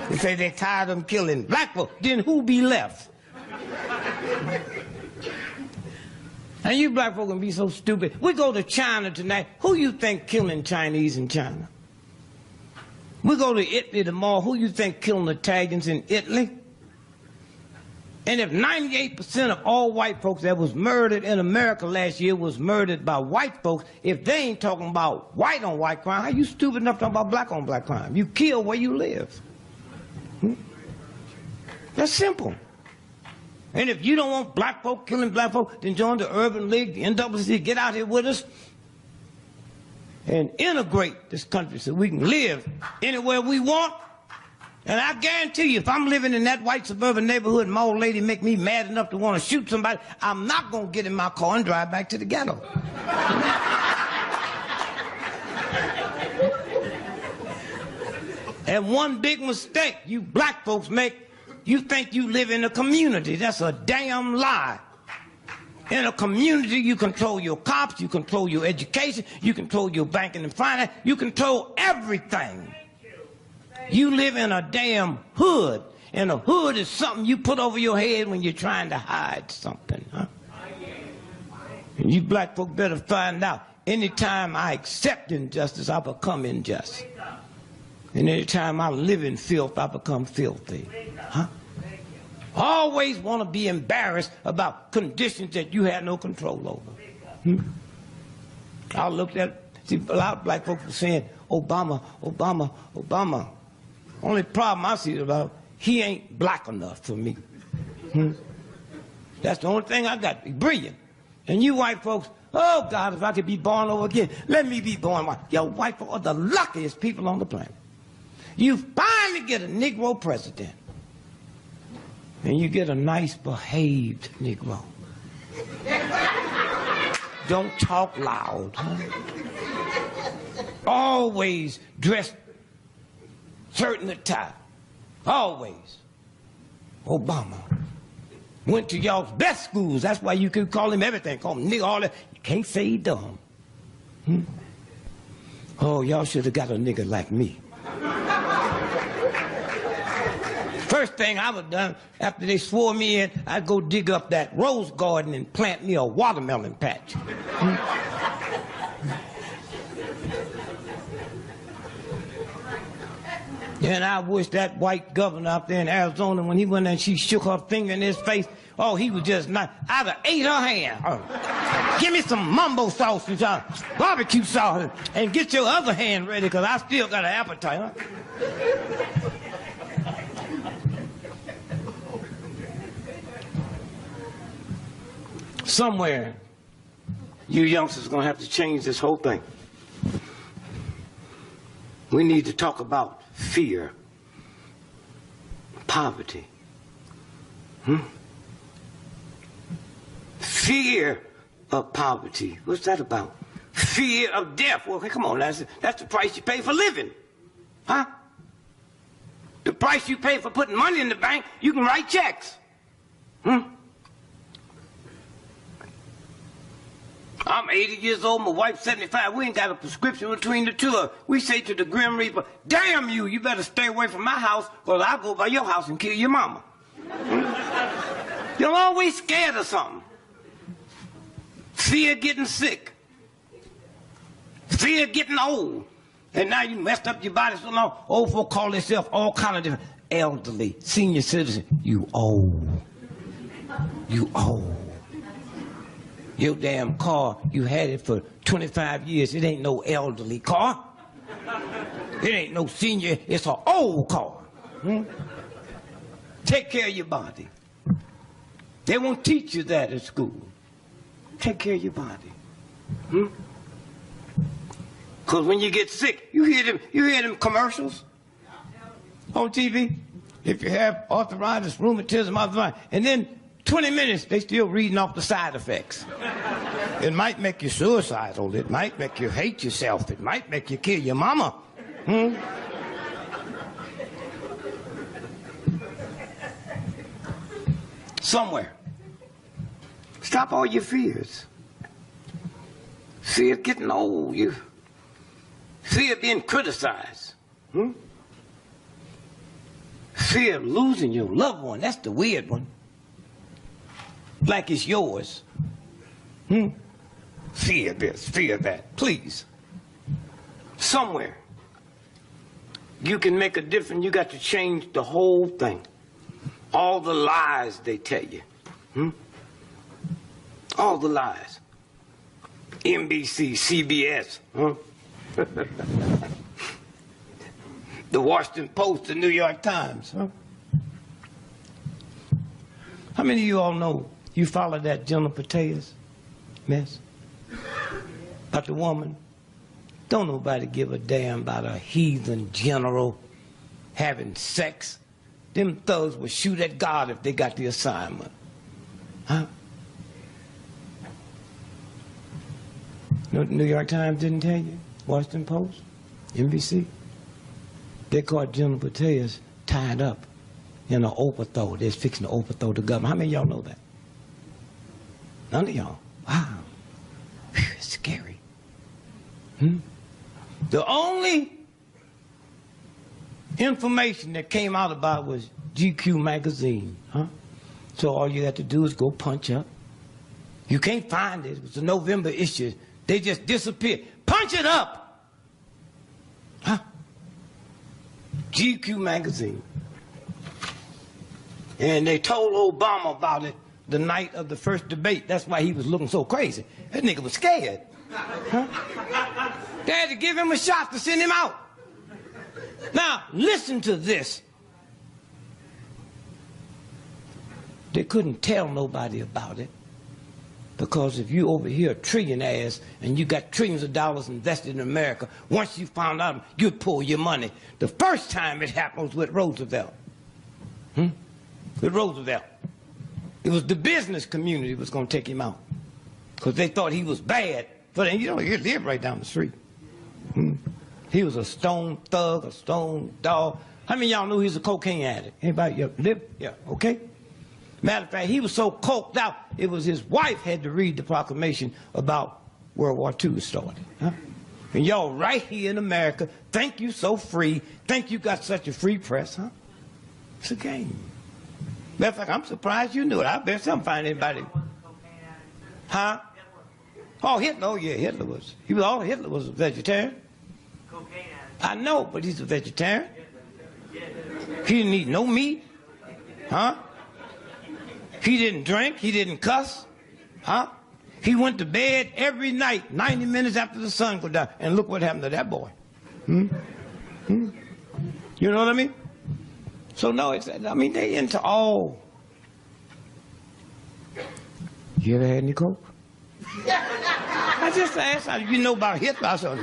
They say they're tired of them killing black folk. Then who be left? And you black folk can be so stupid. We go to China tonight. Who you think killing Chinese in China? We go to Italy tomorrow. Who you think killing Italians in Italy? And if 98% of all white folks that was murdered in America last year was murdered by white folks, if they ain't talking about white on white crime, how you stupid enough to talk about black on black crime? You kill where you live. That's simple. And if you don't want black folk killing black folk, then join the Urban League, the NAACP, get out here with us and integrate this country so we can live anywhere we want. And I guarantee you, if I'm living in that white suburban neighborhood and my old lady make me mad enough to want to shoot somebody, I'm not going to get in my car and drive back to the ghetto. And one big mistake you black folks make, you think you live in a community. That's a damn lie. In a community, you control your cops, you control your education, you control your banking and finance, you control everything. You live in a damn hood, and a hood is something you put over your head when you're trying to hide something. Huh? And you black folk better find out, anytime I accept injustice, I become unjust. And anytime I live in filth, I become filthy. Huh? Always want to be embarrassed about conditions that you had no control over. I looked at, see, a lot of black folks were saying, Obama, Obama, Obama. Only problem I see about, he ain't black enough for me. That's the only thing I got. He's brilliant. And you white folks, oh God, if I could be born over again, let me be born white. Yo, white folks are the luckiest people on the planet. You finally get a Negro president. And you get a nice behaved Negro. Don't talk loud. Huh? Always dressed certain attire. Always. Obama. Went to y'all's best schools. That's why you could call him everything. Call him nigga, all that. You can't say he dumb. Oh, y'all should have got a nigga like me. First thing I would have done after they swore me in, I'd go dig up that rose garden and plant me a watermelon patch. And I wish that white governor out there in Arizona, when he went there and she shook her finger in his face, oh, he was just not, I'd have ate her hand. Oh, give me some mumbo sauce and some barbecue sauce and get your other hand ready, because I still got an appetite. Huh? Somewhere, you youngsters are going to have to change this whole thing. We need to talk about fear, poverty. Fear of poverty. What's that about? Fear of death. Well, come on, that's the price you pay for living. Huh? The price you pay for putting money in the bank, you can write checks. I'm 80 years old, my wife's 75. We ain't got a prescription between the two of us. We say to the Grim Reaper, damn you, you better stay away from my house, or I'll go by your house and kill your mama. You're always scared of something. Fear getting sick. Fear getting old. And now you messed up your body so long, old folk call themselves all kind of different. Elderly, senior citizen, you old. You old. Your damn car, you had it for 25 years. It ain't no elderly car. It ain't no senior, it's an old car. Take care of your body. They won't teach you that at school. Take care of your body. Because when you get sick, you hear them commercials on TV. If you have arthritis, rheumatism, arthritis, and then 20 minutes, they still reading off the side effects. It might make you suicidal. It might make you hate yourself. It might make you kill your mama. Somewhere. Stop all your fears. Fear getting old. You fear being criticized. Fear of losing your loved one. That's the weird one. Like it's yours. Fear this, fear that. Please. Somewhere. you can make a difference, you got to change the whole thing. All the lies they tell you. All the lies. NBC, CBS, the Washington Post, the New York Times, How many of you all know you follow that General Petraeus mess? About the woman? Don't nobody give a damn about a heathen general having sex. Them thugs will shoot at God if they got the assignment. No, New York Times didn't tell you? Washington Post? NBC? They caught General Petraeus tied up in an overthrow. They're fixing to overthrow the government. How many of y'all know that? None of y'all. Wow. Whew, it's scary. The only information that came out about was GQ magazine. So all you have to do is go punch up. You can't find it. It was a November issue. They just disappeared. Punch it up! GQ magazine. And they told Obama about it the night of the first debate. That's why he was looking so crazy. That nigga was scared. They had to give him a shot to send him out. Now, listen to this. They couldn't tell nobody about it. Because if you over here a trillionaires and you got trillions of dollars invested in America, once you found out, you'd pull your money. The first time it happened was with Roosevelt. With Roosevelt. It was the business community was going to take him out. Because they thought he was bad. But you know, he lived right down the street. He was a stone thug, a stone dog. How many of y'all knew he was a cocaine addict? Anybody live? Yeah, okay. Matter of fact, he was so coked out, it was his wife had to read the proclamation about World War II started. And y'all right here in America think you so free, think you got such a free press, It's a game. Matter of fact, I'm surprised you knew it. I bet some find anybody. Oh, Hitler, oh yeah, Hitler was a vegetarian. I know, but he's a vegetarian. He didn't eat no meat. He didn't drink, he didn't cuss. He went to bed every night, 90 minutes after the sun go down. And look what happened to that boy. You know what I mean? So no, they into all. You ever had any coke? I just asked, how did you know about Hitler? I said,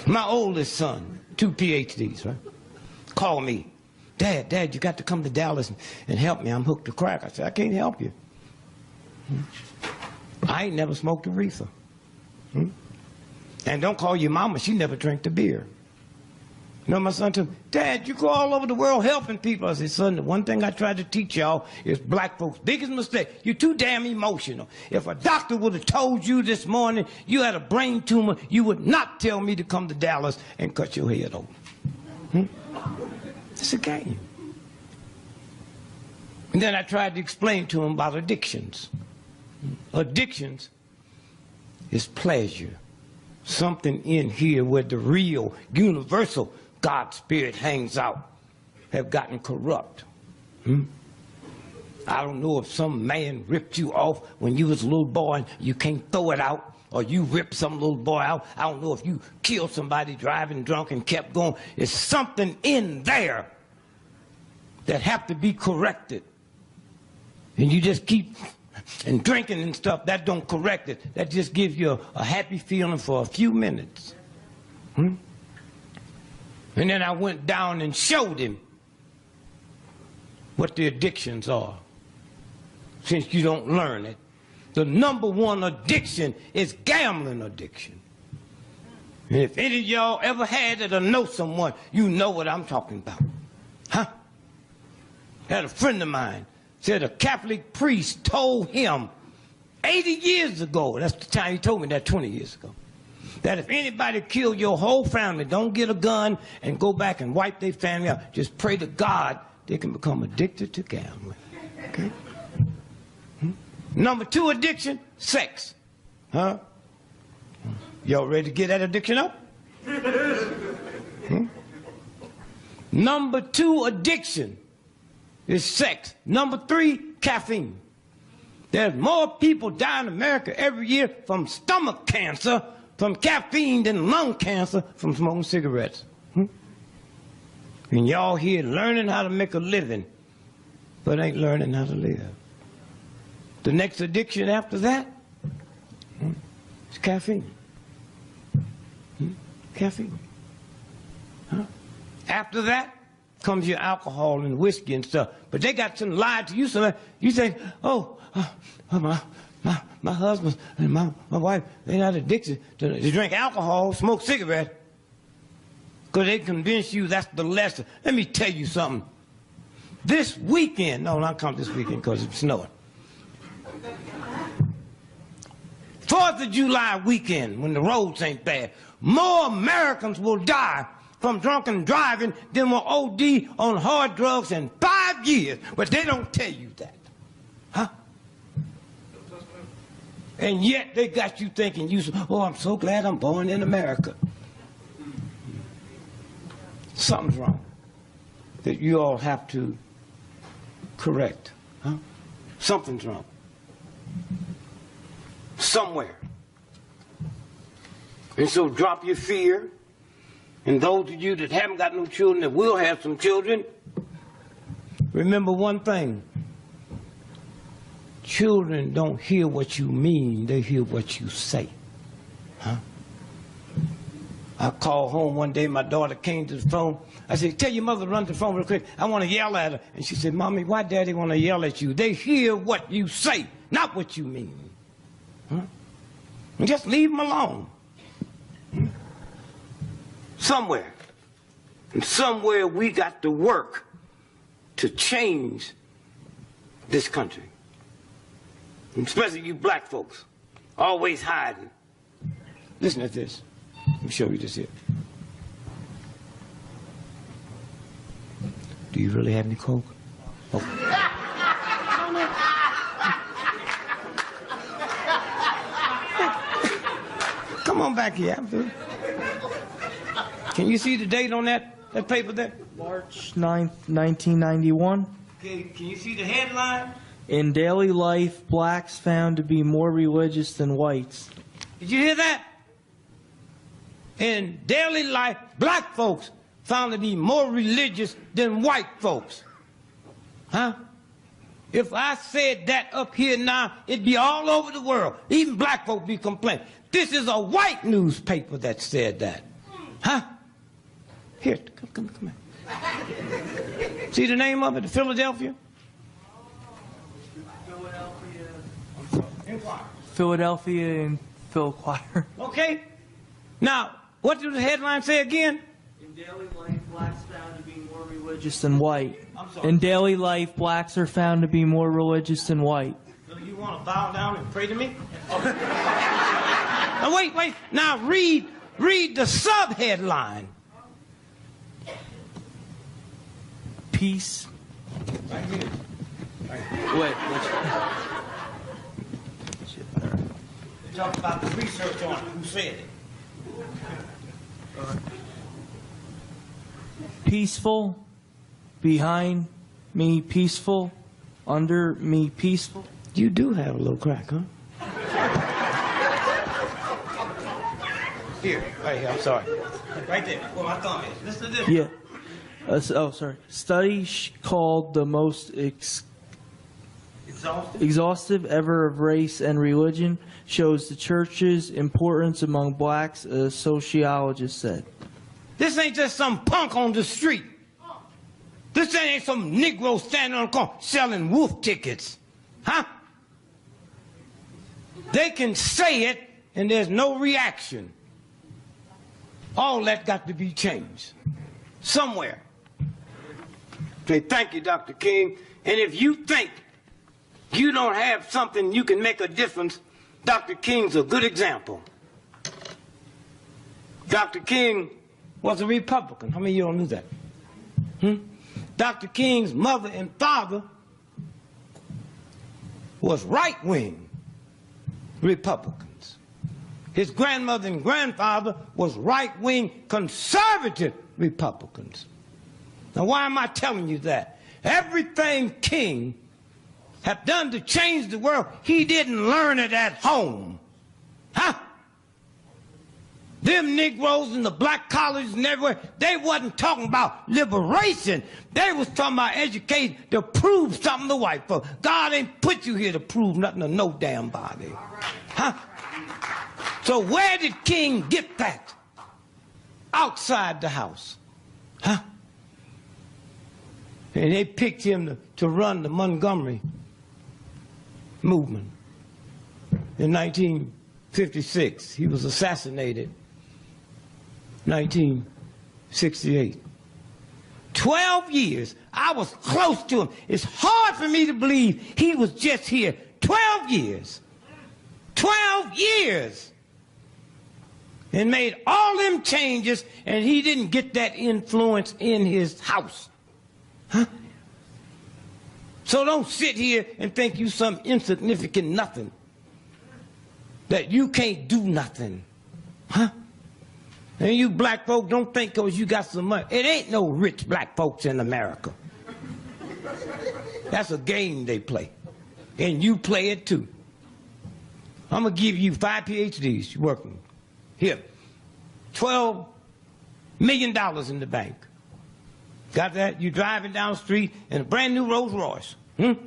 my oldest son, 2 PhDs, right? Called me. Dad, you got to come to Dallas and help me. I'm hooked to crack. I said, I can't help you. I ain't never smoked a reefer. And don't call your mama. She never drank the beer. You know, my son told me, Dad, you go all over the world helping people. I said, son, the one thing I tried to teach y'all is black folks' biggest mistake. You're too damn emotional. If a doctor would have told you this morning you had a brain tumor, you would not tell me to come to Dallas and cut your head open. It's a game. And then I tried to explain to him about addictions. Addictions is pleasure. Something in here where the real, universal God spirit hangs out have gotten corrupt. I don't know if some man ripped you off when you was a little boy and you can't throw it out, or you ripped some little boy out. I don't know if you killed somebody driving drunk and kept going. There's something in there that have to be corrected. And you just keep and drinking and stuff, that don't correct it. That just gives you a happy feeling for a few minutes. And then I went down and showed him what the addictions are. Since you don't learn it. The #1 addiction is gambling addiction. And if any of y'all ever had it or know someone, you know what I'm talking about. I had a friend of mine said a Catholic priest told him 80 years ago, that's the time he told me that 20 years ago, that if anybody killed your whole family, don't get a gun and go back and wipe their family out. Just pray to God they can become addicted to gambling. Okay? #2 addiction, sex. Huh? Y'all ready to get that addiction up? Number 2 addiction is sex. Number 3, caffeine. There's more people die in America every year from stomach cancer from caffeine than lung cancer from smoking cigarettes. And y'all here learning how to make a living, but ain't learning how to live. The next addiction after that is caffeine. Caffeine. Huh? After that comes your alcohol and whiskey and stuff. But they got some lied to you. So you say, oh, my husband and my wife, they're not addicted to drink alcohol, smoke cigarettes. Because they convince you that's the lesson. Let me tell you something. This weekend, no, not come this weekend because it's snowing. 4th of July weekend, when the roads ain't bad, more Americans will die from drunken driving than will OD on hard drugs in 5 years. But they don't tell you that. Huh? And yet they got you thinking, oh, I'm so glad I'm born in America. Something's wrong that you all have to correct. Huh? Something's wrong. Somewhere. And so drop your fear. And those of you that haven't got no children that will have some children, remember one thing. Children don't hear what you mean, they hear what you say. Huh? I called home one day, my daughter came to the phone. I said, tell your mother to run to the phone real quick. I want to yell at her. And she said, Mommy, why Daddy want to yell at you? They hear what you say, not what you mean. Huh? And just leave them alone. Somewhere. And somewhere we got to work to change this country. And especially you black folks, always hiding. Listen to this. Let me show you this here. Do you really have any Coke? Oh. Come on back here. Can you see the date on that paper there? March 9th, 1991. Okay, can you see the headline? In daily life, blacks found to be more religious than whites. Did you hear that? In daily life, black folks found to be more religious than white folks. Huh? If I said that up here now, it'd be all over the world. Even black folks be complaining. This is a white newspaper that said that. Huh? Here, come here. See the name of it, the Philadelphia? Philadelphia and Phil Choir. Okay. Now, what did the headline say again? In daily life, blacks found to be more religious than white. I'm sorry. In daily life, blacks are found to be more religious than white. So you want to bow down and pray to me? Now wait. Now read the sub-headline. Peace. Right here. Wait. Talk about the research on it. Who said it? Peaceful. Behind me, peaceful. Under me, peaceful. You do have a little crack, huh? Here, right here. I'm sorry. Right there. Where my thumb is. Listen to this. Yeah. Study called the most exhaustive ever of race and religion shows the church's importance among blacks, a sociologist said. This ain't just some punk on the street. This ain't some Negro standing on the corner selling wolf tickets. Huh? They can say it and there's no reaction. All that got to be changed. Somewhere. Say, thank you, Dr. King. And if you think you don't have something you can make a difference, Dr. King's a good example. Dr. King was a Republican. How many of you don't know that? Dr. King's mother and father was right-wing. Republicans. His grandmother and grandfather was right-wing conservative Republicans. Now, why am I telling you that? Everything King have done to change the world, he didn't learn it at home. Huh? Them Negroes in the black colleges and everywhere, they wasn't talking about liberation. They was talking about education to prove something to white folks. God ain't put you here to prove nothing to no damn body. Huh? So where did King get that? Outside the house. Huh? And they picked him to run the Montgomery movement. In 1956, he was assassinated. 1968. 12 years. I was close to him. It's hard for me to believe he was just here. 12 years. 12 years. And made all them changes, and he didn't get that influence in his house. Huh? So don't sit here and think you some insignificant nothing. That you can't do nothing. Huh? And you black folk don't think because you got some money. It ain't no rich black folks in America. That's a game they play. And you play it too. I'm going to give you 5 PhDs working. Here, $12 million in the bank. Got that? You driving down the street in a brand new Rolls Royce. And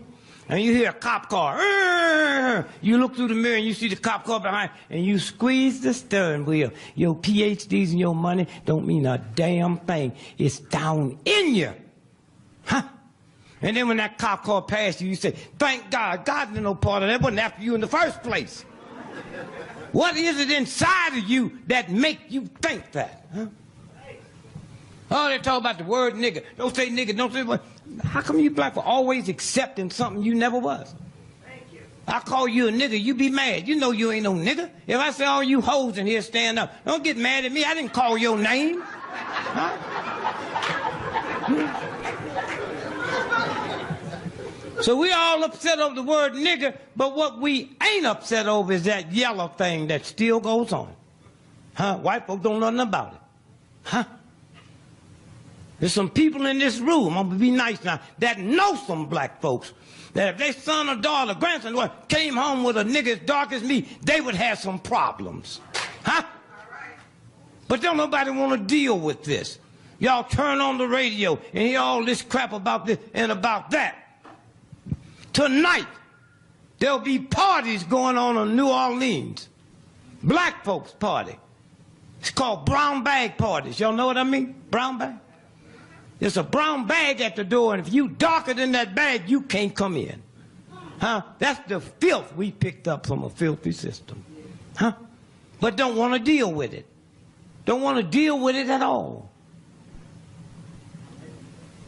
you hear a cop car. You look through the mirror and you see the cop car behind, and you squeeze the steering wheel. Your PhDs and your money don't mean a damn thing. It's down in you. Huh? And then when that cop car passed you, you say, thank God. God didn't know part of that. Wasn't after you in the first place. What is it inside of you that make you think that? Huh? Oh, they talk about the word nigger. Don't say nigger, don't say what. How come you black for always accepting something you never was? Thank you. I call you a nigger, you be mad. You know you ain't no nigger. If I say all you hoes in here stand up, don't get mad at me. I didn't call your name. Huh? So we all upset over the word nigger, but what we ain't upset over is that yellow thing that still goes on. Huh? White folks don't know nothing about it. Huh? There's some people in this room, I'm going to be nice now, that know some black folks, that if their son or daughter, grandson, came home with a nigga as dark as me, they would have some problems. Huh? But don't nobody want to deal with this. Y'all turn on the radio and hear all this crap about this and about that. Tonight, there'll be parties going on in New Orleans. Black folks party. It's called brown bag parties. Y'all know what I mean? Brown bag. There's a brown bag at the door, and if you darker than that bag, you can't come in. Huh? That's the filth we picked up from a filthy system. Huh? But don't want to deal with it. Don't want to deal with it at all.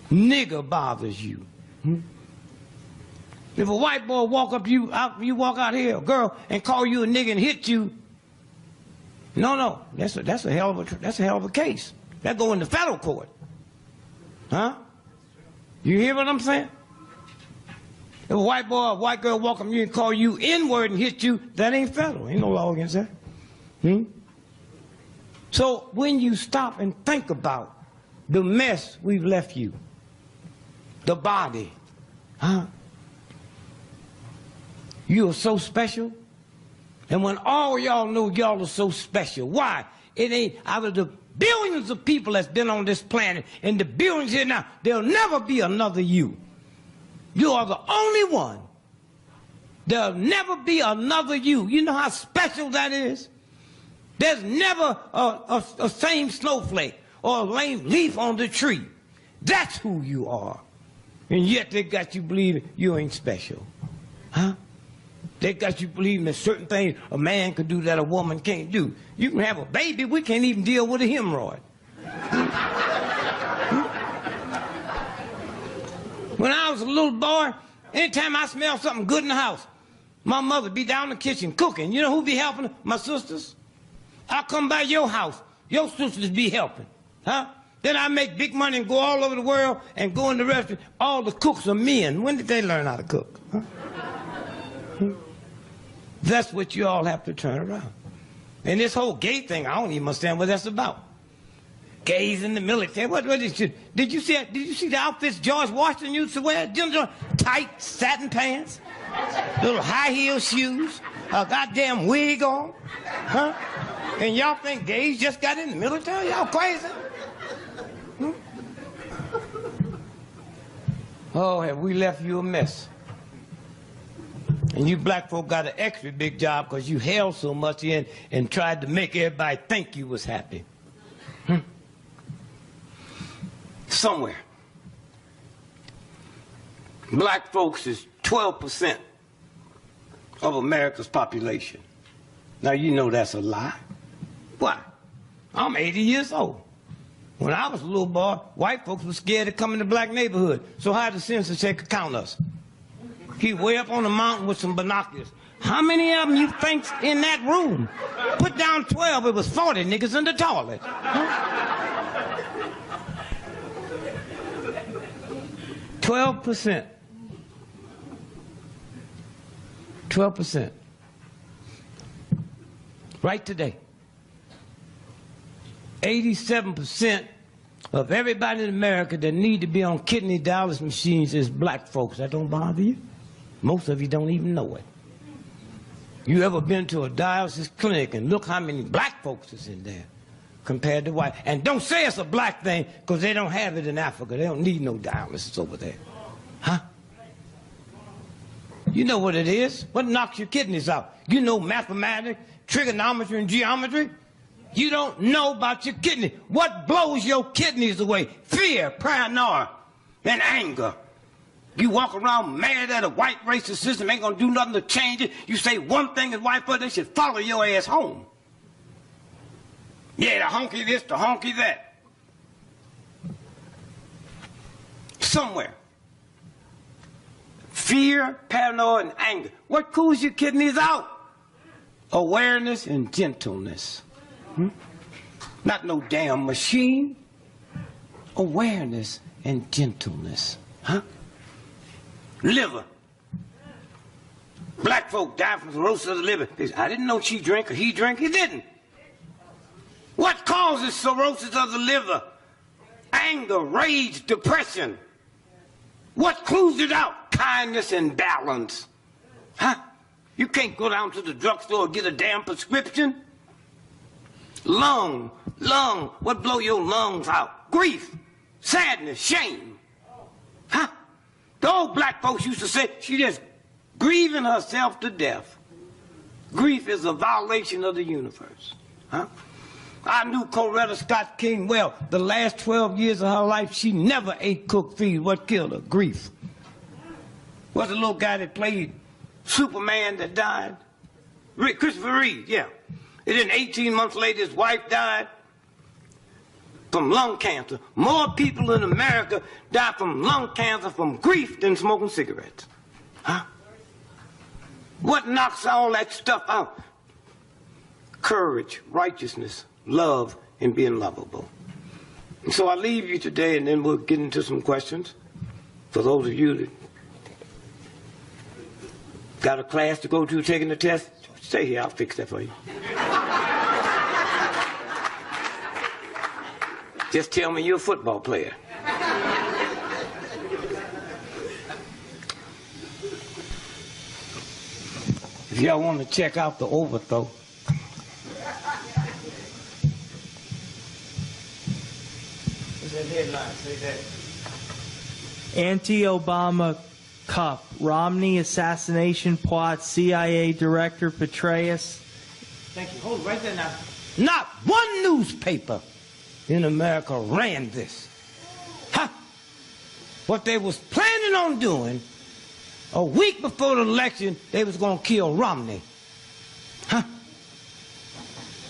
Nigger bothers you. If a white boy walk up to you, you walk out here, a girl, and call you a nigger and hit you, no, that's a hell of a case. That go in the federal court. Huh? You hear what I'm saying? If a white boy or a white girl walk up to you and call you N-word and hit you, that ain't federal. Ain't no law against that. So when you stop and think about the mess we've left you, the body, huh? You are so special. And when all y'all know y'all are so special, why? It ain't out of the billions of people that's been on this planet and the billions here now, there'll never be another you. You are the only one. There'll never be another you. You know how special that is? There's never a same snowflake or a lame leaf on the tree. That's who you are. And yet they got you believing you ain't special. Huh? They got you believing that certain things a man can do that a woman can't do. You can have a baby, we can't even deal with a hemorrhoid. When I was a little boy, anytime I smelled something good in the house, my mother be down in the kitchen cooking. You know who be helping her? My sisters. I come by your house, your sisters be helping. Huh? Then I make big money and go all over the world and go in the restaurant. All the cooks are men. When did they learn how to cook? Huh? That's what you all have to turn around. And this whole gay thing, I don't even understand what that's about. Gays in the military. What is it? Did you see the outfits George Washington used to wear? Tight satin pants, little high heel shoes, a goddamn wig on, huh? And y'all think gays just got in the military? Y'all crazy? Hmm? Oh, have we left you a mess? And you black folk got an extra big job because you held so much in and tried to make everybody think you was happy. Hmm? Somewhere, black folks is 12% of America's population. Now you know that's a lie. Why? I'm 80 years old. When I was a little boy, white folks were scared to come in the black neighborhood. So how did the census take count us? He way up on the mountain with some binoculars. How many of them you think's in that room? Put down 12, it was 40 niggas in the toilet. Huh? 12%. 12%. Right today. 87% of everybody in America that need to be on kidney dialysis machines is black folks. That don't bother you? Most of you don't even know it. You ever been to a dialysis clinic and look how many black folks is in there compared to white? And don't say it's a black thing because they don't have it in Africa. They don't need no dialysis over there. Huh? You know what it is. What knocks your kidneys out? You know mathematics, trigonometry, and geometry. You don't know about your kidney. What blows your kidneys away? Fear, paranoia, and anger. You walk around mad at a white racist system, ain't gonna do nothing to change it. You say one thing is white folks, they should follow your ass home. Yeah, the honky this, the honky that. Somewhere. Fear, paranoia, and anger. What cools your kidneys out? Awareness and gentleness. Hmm? Not no damn machine. Awareness and gentleness. Huh? Liver. Black folk die from cirrhosis of the liver. I didn't know she drank or he drank. He didn't. What causes cirrhosis of the liver? Anger, rage, depression. What clues it out? Kindness and balance. Huh? You can't go down to the drugstore and get a damn prescription. Lung. What blow your lungs out? Grief, sadness, shame. Huh? The old black folks used to say she just grieving herself to death. Grief is a violation of the universe. Huh? I knew Coretta Scott King well. The last 12 years of her life, she never ate cooked feed. What killed her? Grief. What's the little guy that played Superman that died? Christopher Reeve, yeah. And then 18 months later, his wife died from lung cancer. More people in America die from lung cancer from grief than smoking cigarettes. Huh? What knocks all that stuff out? Courage, righteousness, love, and being lovable. And so I leave you today, and then we'll get into some questions. For those of you that got a class to go to taking the test, stay here, I'll fix that for you. Just tell me you're a football player. If y'all want to check out the overthrow, what's that headline? Say that. Anti-Obama cup. Romney assassination plot. CIA director Petraeus. Thank you. Hold it right there now. Not one newspaper in America ran this. Huh? What they was planning on doing, a week before the election, they was going to kill Romney. Huh?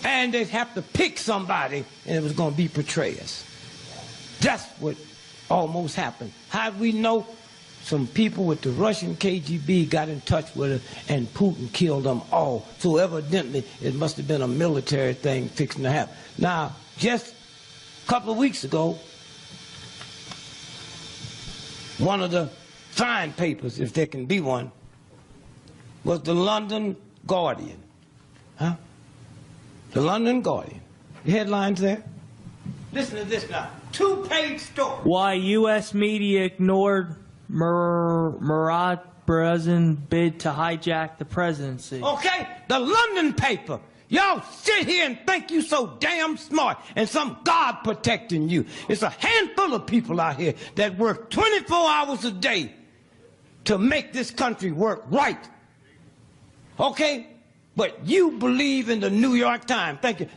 And they'd have to pick somebody, and it was going to be Petraeus. That's what almost happened. How do we know? Some people with the Russian KGB got in touch with her, and Putin killed them all. So evidently, it must have been a military thing fixing to happen. Now, just a couple of weeks ago, one of the fine papers, if there can be one, was the London Guardian. Huh? The London Guardian. The headlines there. Listen to this now. 2-page story. Why U.S. media ignored Murad Brazen bid to hijack the presidency. Okay? The London paper. Y'all sit here and think you so damn smart and some God protecting you. It's a handful of people out here that work 24 hours a day to make this country work right. Okay? But you believe in the New York Times. Thank you.